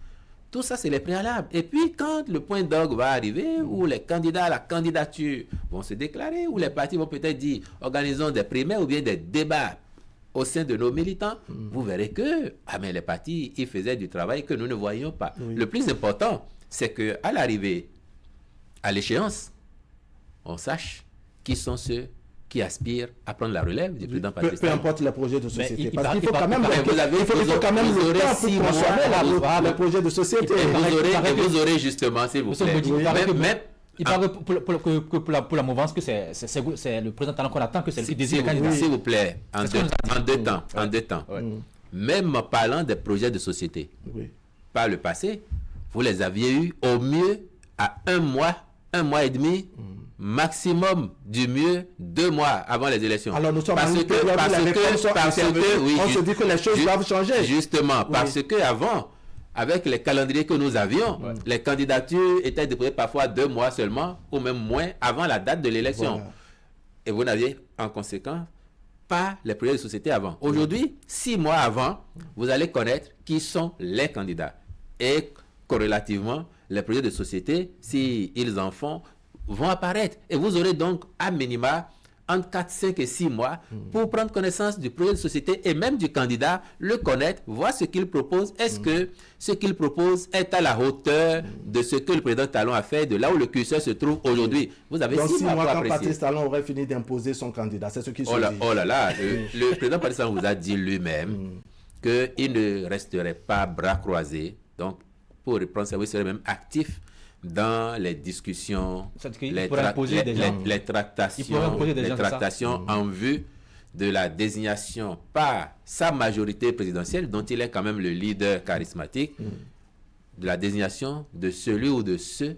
tout ça, c'est les préalables. Et puis, quand le point d'orgue va arriver, où les candidats à la candidature vont se déclarer, où les partis vont peut-être dire, organisons des primaires ou bien des débats au sein de nos militants, vous verrez que mais les partis, ils faisaient du travail que nous ne voyions pas. Le plus important, c'est qu'à l'arrivée, à l'échéance, on sache qui sont ceux qui aspirent à prendre la relève du président Patrice Talon. Peu importe les projets de société. Parce qu'il faut quand même le temps pour consommer les projets de société. Et vous aurez justement, s'il vous plaît, il paraît pour la mouvance que c'est le président Talon qu'on attend, que c'est le désir candidat. S'il vous plaît, en deux temps. Même parlant des projets de société, par le passé, vous les aviez eus au mieux à 1 mois et demi, maximum du mieux 2 mois avant les élections. Alors nous sommes parce que on se dit que les choses doivent changer. Justement, parce que avant, avec les calendriers que nous avions, les candidatures étaient déposées parfois 2 mois seulement, ou même moins, avant la date de l'élection. Voilà. Et vous n'aviez, en conséquence, pas les projets de société avant. Aujourd'hui, 6 mois avant, vous allez connaître qui sont les candidats. Et corrélativement, les projets de société, s'ils en font, vont apparaître. Et vous aurez donc, à minima, entre 4, 5 et 6 mois pour prendre connaissance du projet de société et même du candidat, le connaître, voir ce qu'il propose. Est-ce que ce qu'il propose est à la hauteur de ce que le président Talon a fait, de là où le curseur se trouve aujourd'hui? Vous avez 6 mois pour apprécier. Quand Patrice Talon aurait fini d'imposer son candidat, c'est ce qu'il se dit. Oh là là, le président Patrice Talon vous a dit lui-même qu'il ne resterait pas bras croisés. Donc, pour reprendre ça, il serait même actif dans les discussions, les tractations en vue de la désignation par sa majorité présidentielle, dont il est quand même le leader charismatique, de la désignation de celui ou de ceux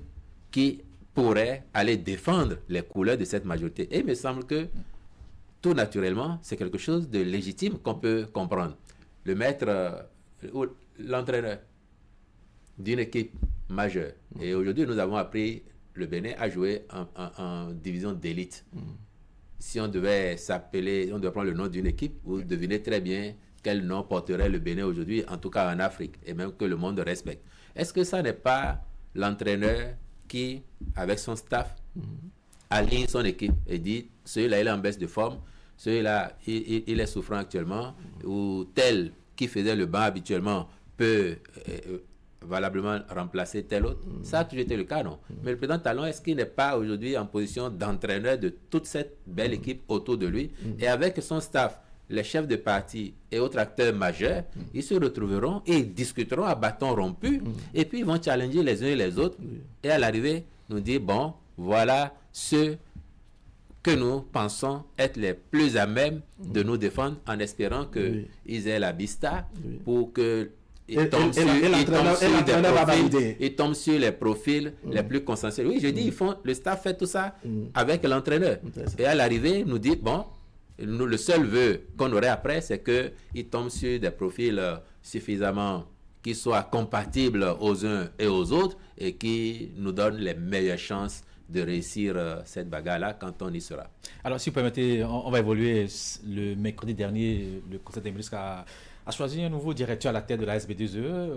qui pourraient aller défendre les couleurs de cette majorité. Et il me semble que, tout naturellement, c'est quelque chose de légitime qu'on peut comprendre. Le maître, l'entraîneur d'une équipe majeure. Et aujourd'hui, nous avons appris le Bénin à jouer en division d'élite. Si on devait s'appeler, on devait prendre le nom d'une équipe, vous devinez très bien quel nom porterait le Bénin aujourd'hui, en tout cas en Afrique, et même que le monde respecte. Est-ce que ça n'est pas l'entraîneur qui, avec son staff, aligne son équipe et dit, celui-là, il est en baisse de forme, celui-là, il est souffrant actuellement, ou tel qui faisait le banc habituellement peut valablement remplacer tel autre. Ça a toujours été le cas, non? Mais le président Talon, est-ce qu'il n'est pas aujourd'hui en position d'entraîneur de toute cette belle équipe autour de lui? Et avec son staff, les chefs de parti et autres acteurs majeurs, ils se retrouveront et ils discuteront à bâton rompu, et puis ils vont challenger les uns et les autres, et à l'arrivée, nous dire, bon, voilà ceux que nous pensons être les plus à même de nous défendre, en espérant qu'ils aient la vista pour que ils tombent sur les profils les plus consensuels. Oui, je dis, le staff fait tout ça avec l'entraîneur. Et à l'arrivée, nous dit, bon, nous, le seul vœu qu'on aurait après, c'est qu'ils tombent sur des profils suffisamment qui soient compatibles aux uns et aux autres et qui nous donnent les meilleures chances de réussir cette bagarre-là quand on y sera. Alors, si vous permettez, on va évoluer. Le mercredi dernier, le Conseil des ministres a choisi un nouveau directeur à la tête de la SB2E.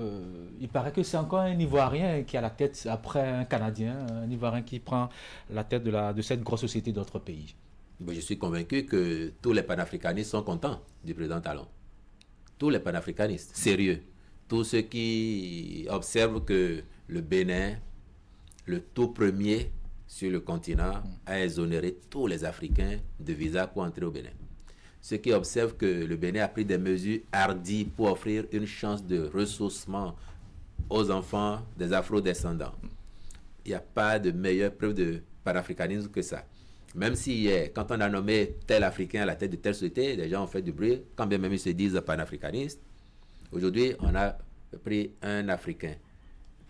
Il paraît que c'est encore un Ivoirien qui a la tête, après un Canadien, un Ivoirien qui prend la tête de cette grosse société d'autres pays. Je suis convaincu que tous les panafricanistes sont contents du président Talon. Tous les panafricanistes, sérieux. Tous ceux qui observent que le Bénin, le tout premier sur le continent, a exonéré tous les Africains de visa pour entrer au Bénin. Ceux qui observent que le Bénin a pris des mesures hardies pour offrir une chance de ressourcement aux enfants des afro-descendants. Il n'y a pas de meilleure preuve de panafricanisme que ça. Même si hier, quand on a nommé tel Africain à la tête de telle société, les gens ont fait du bruit, quand bien même ils se disent panafricanistes. Aujourd'hui, on a pris un Africain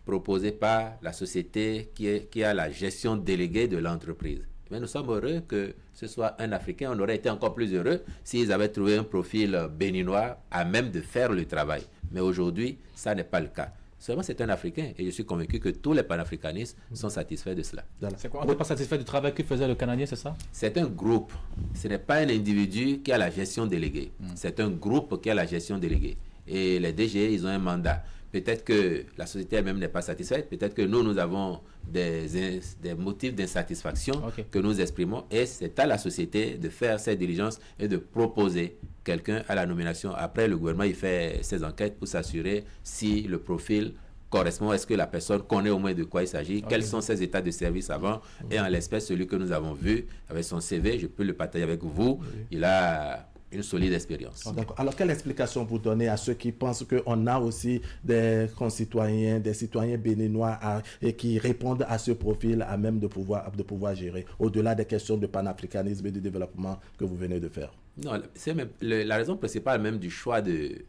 proposé par la société qui a la gestion déléguée de l'entreprise. Mais nous sommes heureux que ce soit un Africain. On aurait été encore plus heureux s'ils avaient trouvé un profil béninois à même de faire le travail. Mais aujourd'hui, ça n'est pas le cas. Seulement, c'est un Africain et je suis convaincu que tous les panafricanistes sont satisfaits de cela. C'est quoi? On n'est pas satisfait du travail que faisait le Canadien, c'est ça? C'est un groupe. Ce n'est pas un individu qui a la gestion déléguée. C'est un groupe qui a la gestion déléguée. Et les DG, ils ont un mandat. Peut-être que la société elle-même n'est pas satisfaite. Peut-être que nous avons des motifs d'insatisfaction que nous exprimons. Et c'est à la société de faire cette diligence et de proposer quelqu'un à la nomination. Après, le gouvernement, il fait ses enquêtes pour s'assurer si le profil correspond. Est-ce que la personne connaît au moins de quoi il s'agit? Quels sont ses états de service avant? Et en l'espèce, celui que nous avons vu avec son CV, je peux le partager avec vous. Il a une solide expérience. D'accord. Alors, quelle explication vous donnez à ceux qui pensent qu'on a aussi des concitoyens, des citoyens béninois et qui répondent à ce profil à même de pouvoir gérer, au-delà des questions de panafricanisme et de développement que vous venez de faire? Non, c'est même, la raison principale même du choix de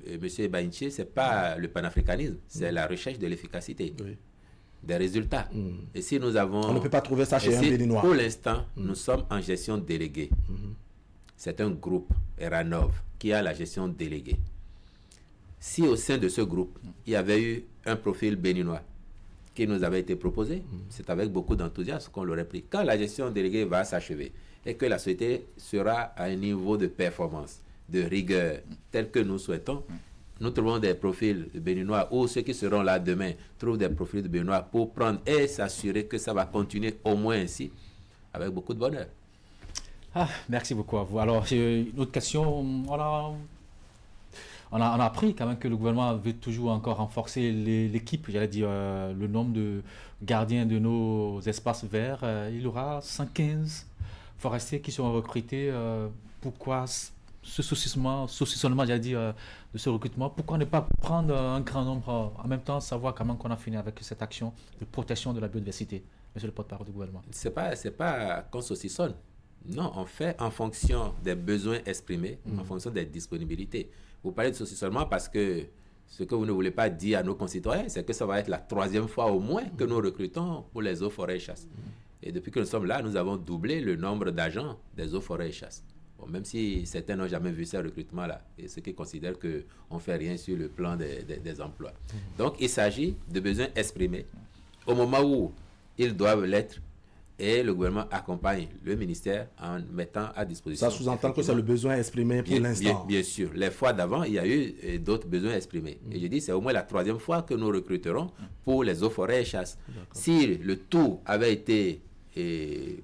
M. Baïnché, ce n'est pas le panafricanisme, c'est la recherche de l'efficacité. Des résultats. Et si nous avons... On ne peut pas trouver ça chez un Béninois. Pour l'instant, nous sommes en gestion déléguée. C'est un groupe, Eranov, qui a la gestion déléguée. Si au sein de ce groupe, il y avait eu un profil béninois qui nous avait été proposé, c'est avec beaucoup d'enthousiasme qu'on l'aurait pris. Quand la gestion déléguée va s'achever et que la société sera à un niveau de performance, de rigueur, tel que nous souhaitons, nous trouvons des profils béninois ou ceux qui seront là demain trouvent des profils de béninois pour prendre et s'assurer que ça va continuer au moins ainsi, avec beaucoup de bonheur. Merci beaucoup à vous. Alors, une autre question. On a appris quand même que le gouvernement veut toujours encore renforcer l'équipe, j'allais dire le nombre de gardiens de nos espaces verts. Il y aura 115 forestiers qui seront recrutés. Pourquoi ce saucissonnement, j'allais dire, de ce recrutement? Pourquoi ne pas prendre un grand nombre en même temps, savoir comment on a fini avec cette action de protection de la biodiversité, monsieur le porte-parole du gouvernement? C'est pas qu'on saucissonne. Non, on fait en fonction des besoins exprimés, en fonction des disponibilités. Vous parlez de saucissonnement parce que ce que vous ne voulez pas dire à nos concitoyens, c'est que ça va être la 3e fois au moins que nous recrutons pour les eaux, forêts et chasse. Et depuis que nous sommes là, nous avons doublé le nombre d'agents des eaux, forêts et chasse. Bon, même si certains n'ont jamais vu ces recrutements-là, et ceux qui considèrent qu'on ne fait rien sur le plan des emplois. Donc, il s'agit de besoins exprimés au moment où ils doivent l'être, Et le gouvernement accompagne le ministère en mettant à disposition. Ça sous-entend que c'est le besoin exprimé pour l'instant. Bien sûr. Les fois d'avant, il y a eu d'autres besoins exprimés. Et je dis, c'est au moins la 3e fois que nous recruterons pour les eaux, forêts et chasses. Si le tout avait été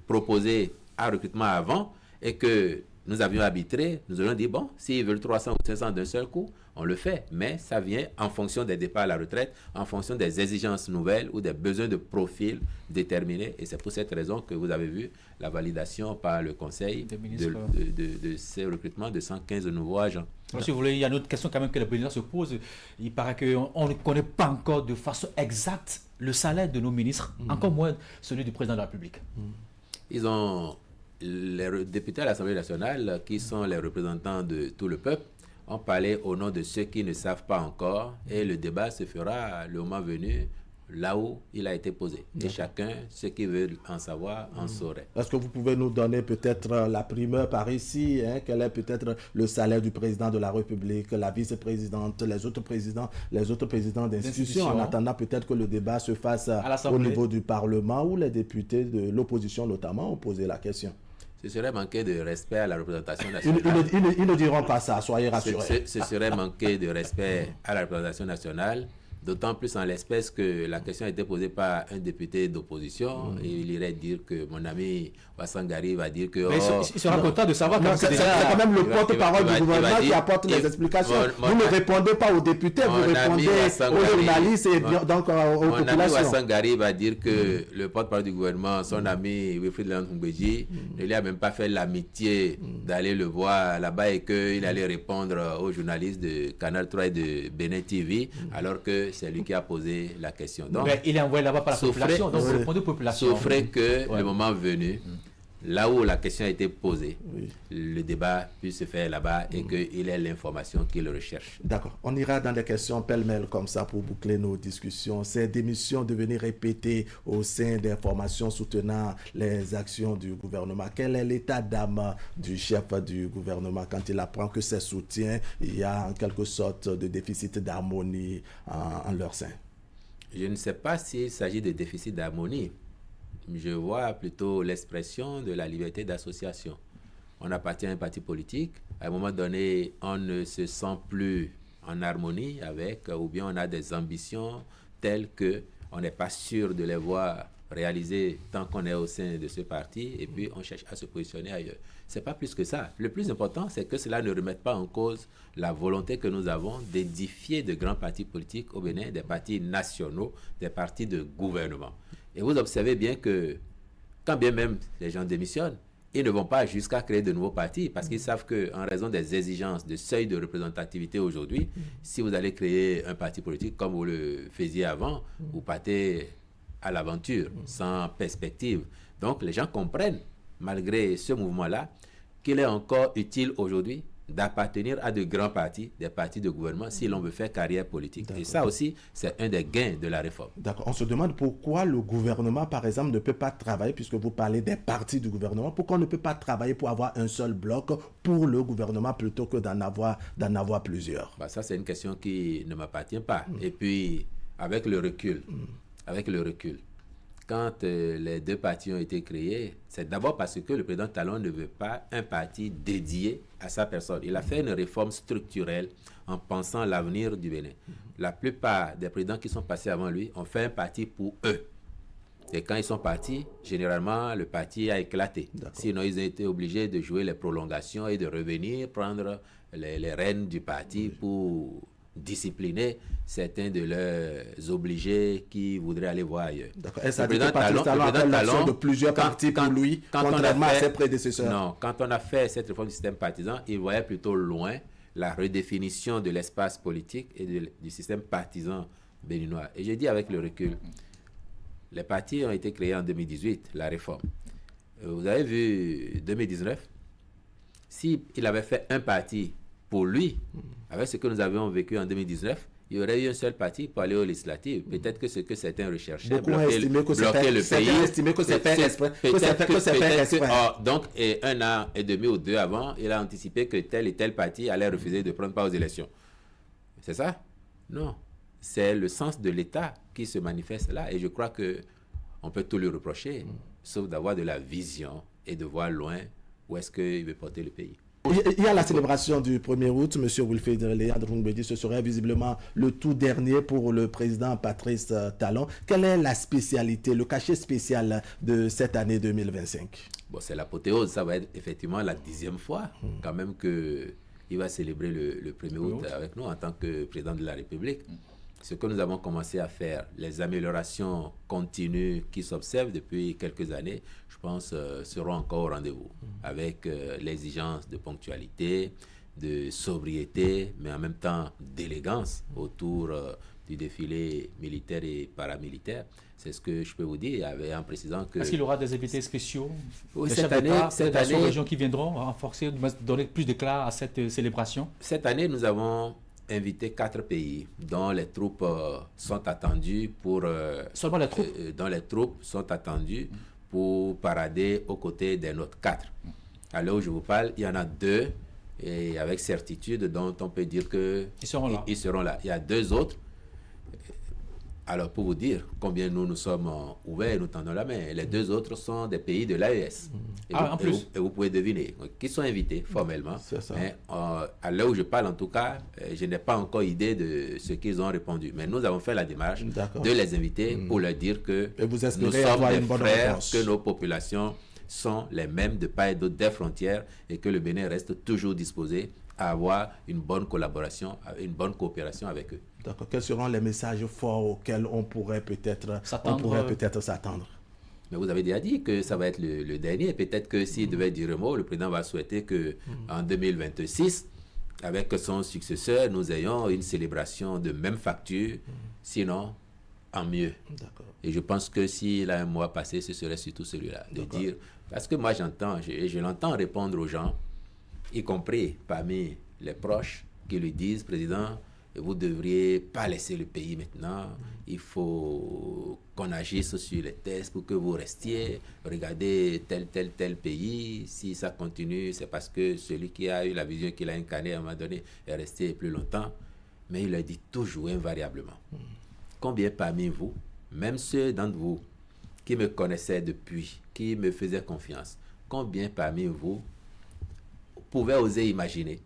proposé à recrutement avant et que nous avions arbitré, nous aurions dit, bon, s'ils veulent 300 ou 500 d'un seul coup, on le fait. Mais ça vient en fonction des départs à la retraite, en fonction des exigences nouvelles ou des besoins de profil déterminés. Et c'est pour cette raison que vous avez vu la validation par le Conseil de ces recrutements de 115 nouveaux agents. Alors, si vous voulez, il y a une autre question quand même que le président se pose. Il paraît qu'on ne connaît pas encore de façon exacte le salaire de nos ministres, encore moins celui du président de la République. Ils ont... Les députés à l'Assemblée nationale, qui sont les représentants de tout le peuple, ont parlé au nom de ceux qui ne savent pas encore, et le débat se fera le moment venu, là où il a été posé. Et chacun, ceux qui veulent en savoir, en saurait. Est-ce que vous pouvez nous donner peut-être la primeur par ici, quel est peut-être le salaire du président de la République, la vice-présidente, les autres présidents d'institutions, en attendant peut-être que le débat se fasse au niveau du Parlement, où les députés de l'opposition notamment ont posé la question? Ce serait manquer de respect à la représentation nationale. Ils ne diront pas ça, soyez rassurés. Ce serait manquer de respect à la représentation nationale, d'autant plus en l'espèce que la question a été posée par un député d'opposition et il irait dire que mon ami Wassangari va dire que... il sera content de savoir que c'est quand même le porte-parole du gouvernement qui apporte les explications. Vous ne répondez pas aux députés, vous répondez aux journalistes et donc aux populations. Mon ami Wassangari va dire que le porte-parole du gouvernement, son ami Wilfried Lanhungbeji, ne lui a même pas fait l'amitié d'aller le voir là-bas et qu'il allait répondre aux journalistes de Canal 3 et de Benin TV, alors que c'est lui qui a posé la question. Donc, il est envoyé là-bas par la population, donc vous répondez aux populations. Saufrait que le moment venu, là où la question a été posée, le débat puisse se faire là-bas et qu'il ait l'information qu'il recherche. D'accord. On ira dans des questions pêle-mêle comme ça pour boucler nos discussions. Ces démissions devenaient répétées au sein des formations soutenant les actions du gouvernement. Quel est l'état d'âme du chef du gouvernement quand il apprend que ses soutiens, il y a en quelque sorte de déficit d'harmonie en leur sein? Je ne sais pas s'il s'agit de déficit d'harmonie. Je vois plutôt l'expression de la liberté d'association. On appartient à un parti politique. À un moment donné, on ne se sent plus en harmonie avec, ou bien on a des ambitions telles qu'on n'est pas sûr de les voir réalisées tant qu'on est au sein de ce parti, et puis on cherche à se positionner ailleurs. C'est pas plus que ça. Le plus important, c'est que cela ne remette pas en cause la volonté que nous avons d'édifier de grands partis politiques au Bénin, des partis nationaux, des partis de gouvernement. Et vous observez bien que, quand bien même les gens démissionnent, ils ne vont pas jusqu'à créer de nouveaux partis parce qu'ils savent qu'en raison des exigences de seuil de représentativité aujourd'hui, si vous allez créer un parti politique comme vous le faisiez avant, vous partez à l'aventure, sans perspective. Donc les gens comprennent, malgré ce mouvement-là, qu'il est encore utile aujourd'hui d'appartenir à de grands partis, des partis de gouvernement, si l'on veut faire carrière politique. Et ça aussi, c'est un des gains de la réforme. D'accord. On se demande pourquoi le gouvernement, par exemple, ne peut pas travailler, puisque vous parlez des partis du gouvernement, pourquoi on ne peut pas travailler pour avoir un seul bloc pour le gouvernement plutôt que d'en avoir plusieurs? Ça, c'est une question qui ne m'appartient pas. Et puis, avec le recul, quand les deux partis ont été créés, c'est d'abord parce que le président Talon ne veut pas un parti dédié à sa personne. Il a fait une réforme structurelle en pensant à l'avenir du Bénin. La plupart des présidents qui sont passés avant lui ont fait un parti pour eux. Et quand ils sont partis, généralement, le parti a éclaté. Sinon, ils ont été obligés de jouer les prolongations et de revenir prendre les rênes du parti pour discipliner certains de leurs obligés qui voudraient aller voir ailleurs. D'accord. Et ça dit que Patrice Talon a fait l'action de plusieurs partis pour lui, contrairement à ses prédécesseurs. Non, quand on a fait cette réforme du système partisan, il voyait plutôt loin la redéfinition de l'espace politique et du système partisan béninois. Et je dis avec le recul, les partis ont été créés en 2018, la réforme. Vous avez vu 2019, s'il avait fait un parti pour lui, avec ce que nous avions vécu en 2019, il y aurait eu un seul parti pour aller aux législatives. Peut-être que ce que certains recherchaient, bloquer le pays. Donc, et 1 an et demi ou 2 avant, il a anticipé que tel et tel parti allait refuser de prendre part aux élections. C'est ça? Non. C'est le sens de l'État qui se manifeste là. Et je crois qu'on peut tout lui reprocher. sauf d'avoir de la vision et de voir loin où est-ce qu'il veut porter le pays. Il y a la célébration du 1er août, M. Wilfried Léandre-Ngoumbedi, ce serait visiblement le tout dernier pour le président Patrice Talon. Quelle est la spécialité, le cachet spécial de cette année 2025? Bon, c'est l'apothéose, ça va être effectivement la 10e fois quand même qu'il va célébrer le 1er août avec nous en tant que président de la République. Ce que nous avons commencé à faire, les améliorations continues qui s'observent depuis quelques années, je pense, seront encore au rendez-vous, avec l'exigence de ponctualité, de sobriété, mais en même temps d'élégance autour du défilé militaire et paramilitaire. C'est ce que je peux vous dire, en précisant que... Est-ce qu'il y aura des invités spéciaux, oui, des cette année, régions qui viendront renforcer, donner plus d'éclat à cette célébration? Cette année, nous avons invité 4 pays dont les troupes sont attendues pour... Seulement les troupes dont les troupes sont attendues pour parader aux côtés des nôtres 4. À l'heure où je vous parle, il y en a 2, et avec certitude, dont on peut dire que ils seront là. Il y a 2 autres. Alors, pour vous dire combien nous sommes ouverts, nous tendons la main. Les 2 autres sont des pays de l'AES. Et vous pouvez deviner, qui sont invités formellement. Mais à l'heure où je parle, en tout cas, je n'ai pas encore idée de ce qu'ils ont répondu. Mais nous avons fait la démarche de les inviter pour leur dire que nous sommes des frères, que nos populations sont les mêmes de part et d'autre des frontières et que le Bénin reste toujours disposé à avoir une bonne collaboration, une bonne coopération avec eux. D'accord. Quels seront les messages forts auxquels on pourrait peut-être s'attendre? Mais vous avez déjà dit que ça va être le dernier. Peut-être que s'il devait dire un mot, le président va souhaiter qu'en 2026, avec son successeur, nous ayons une célébration de même facture, sinon en mieux. D'accord. Et je pense que s'il a un mot à passer, ce serait surtout celui-là, de dire, parce que moi je l'entends répondre aux gens, y compris parmi les proches, qui lui disent, président, vous ne devriez pas laisser le pays maintenant, il faut qu'on agisse sur les tests pour que vous restiez, regardez tel pays, si ça continue, c'est parce que celui qui a eu la vision qu'il a incarnée à un moment donné est resté plus longtemps, mais il le dit toujours invariablement. Combien parmi vous, même ceux d'entre vous qui me connaissaient depuis, qui me faisaient confiance, combien parmi vous pouvaient oser imaginer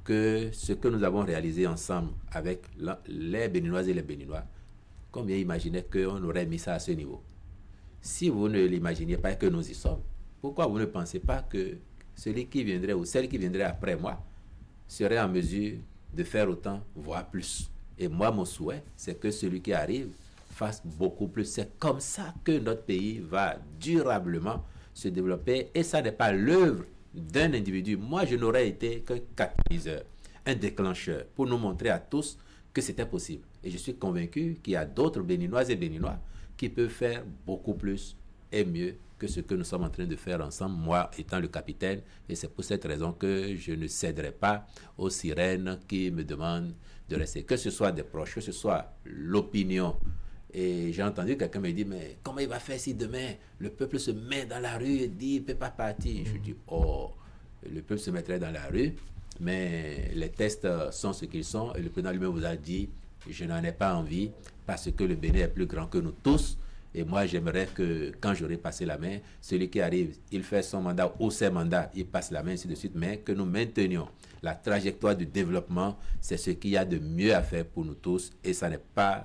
que ce que nous avons réalisé ensemble avec les Béninoises et les Béninois, combien imaginaient qu'on aurait mis ça à ce niveau? Si vous ne l'imaginiez pas que nous y sommes, pourquoi vous ne pensez pas que celui qui viendrait ou celle qui viendrait après moi serait en mesure de faire autant, voire plus? Et moi, mon souhait, c'est que celui qui arrive fasse beaucoup plus. C'est comme ça que notre pays va durablement se développer. Et ça n'est pas l'œuvre d'un individu. Moi, je n'aurais été qu'un catalyseur, un déclencheur pour nous montrer à tous que c'était possible. Et je suis convaincu qu'il y a d'autres Béninoises et Béninois qui peuvent faire beaucoup plus et mieux que ce que nous sommes en train de faire ensemble, moi étant le capitaine. Et c'est pour cette raison que je ne céderai pas aux sirènes qui me demandent de rester. Que ce soit des proches, que ce soit l'opinion. Et j'ai entendu quelqu'un me dire, mais comment il va faire si demain le peuple se met dans la rue et dit, il ne peut pas partir? Je dis, le peuple se mettrait dans la rue, mais les tests sont ce qu'ils sont. Et le président lui-même vous a dit, je n'en ai pas envie parce que le Bénin est plus grand que nous tous. Et moi, j'aimerais que quand j'aurai passé la main, celui qui arrive, il fait son mandat ou ses mandats, il passe la main, ainsi de suite, mais que nous maintenions la trajectoire du développement. C'est ce qu'il y a de mieux à faire pour nous tous. Et ça n'est pas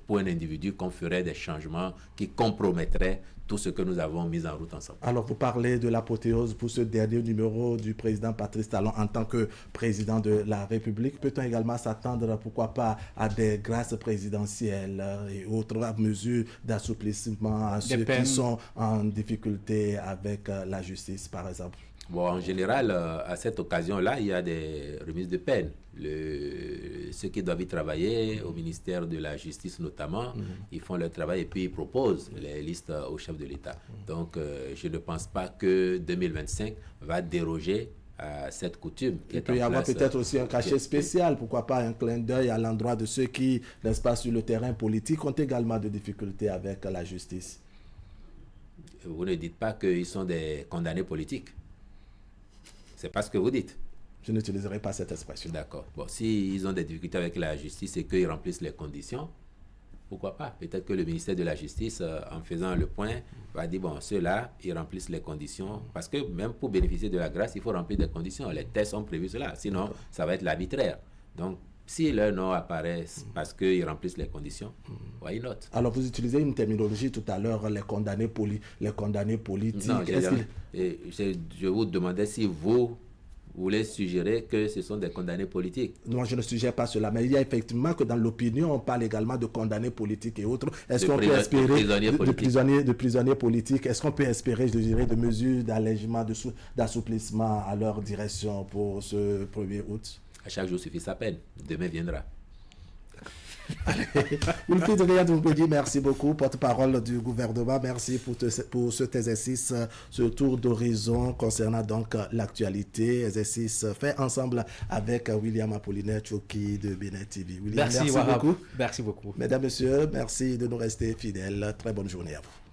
pour un individu qu'on ferait des changements qui compromettraient tout ce que nous avons mis en route ensemble. Alors, vous parlez de l'apothéose pour ce dernier numéro du président Patrice Talon en tant que président de la République. Peut-on également s'attendre, pourquoi pas, à des grâces présidentielles et autres mesures d'assouplissement à ceux qui sont en difficulté avec la justice, par exemple? Bon, en général, à cette occasion-là, il y a des remises de peine. Ceux qui doivent y travailler, au ministère de la Justice notamment, ils font leur travail et puis ils proposent les listes au chef de l'État. Donc, je ne pense pas que 2025 va déroger à cette coutume. Il peut y avoir peut-être aussi un cachet spécial, pourquoi pas un clin d'œil à l'endroit de ceux qui, n'est-ce pas, sur le terrain politique, ont également des difficultés avec la justice. Vous ne dites pas qu'ils sont des condamnés politiques. C'est pas ce que vous dites. Je n'utiliserai pas cette expression. D'accord. Bon, s'ils ont des difficultés avec la justice et qu'ils remplissent les conditions, pourquoi pas? Peut-être que le ministère de la Justice, en faisant le point, va dire, bon, ceux-là, ils remplissent les conditions. Parce que même pour bénéficier de la grâce, il faut remplir des conditions. Les tests ont prévu cela. Sinon, ça va être l'arbitraire. Donc, si leur nom apparaît parce qu'ils remplissent les conditions, why not? Alors, vous utilisez une terminologie tout à l'heure, les condamnés politiques. Non, je vous demandais si vous voulez suggérer que ce sont des condamnés politiques. Non, je ne suggère pas cela, mais il y a effectivement que dans l'opinion, on parle également de condamnés politiques et autres. Est-ce qu'on peut espérer de prisonniers politiques? Est-ce qu'on peut espérer, je dirais, de mesures d'allègement, d'assouplissement à leur direction pour ce 1er août? À chaque jour suffit sa peine. Demain viendra. Wilfried Riyad Mbedi, merci beaucoup, porte-parole du gouvernement. Merci pour cet exercice, ce tour d'horizon concernant donc l'actualité, exercice fait ensemble avec William Apollinaire Tchoki de Bénin TV. William, merci beaucoup. Merci beaucoup. Mesdames, Messieurs, merci de nous rester fidèles. Très bonne journée à vous.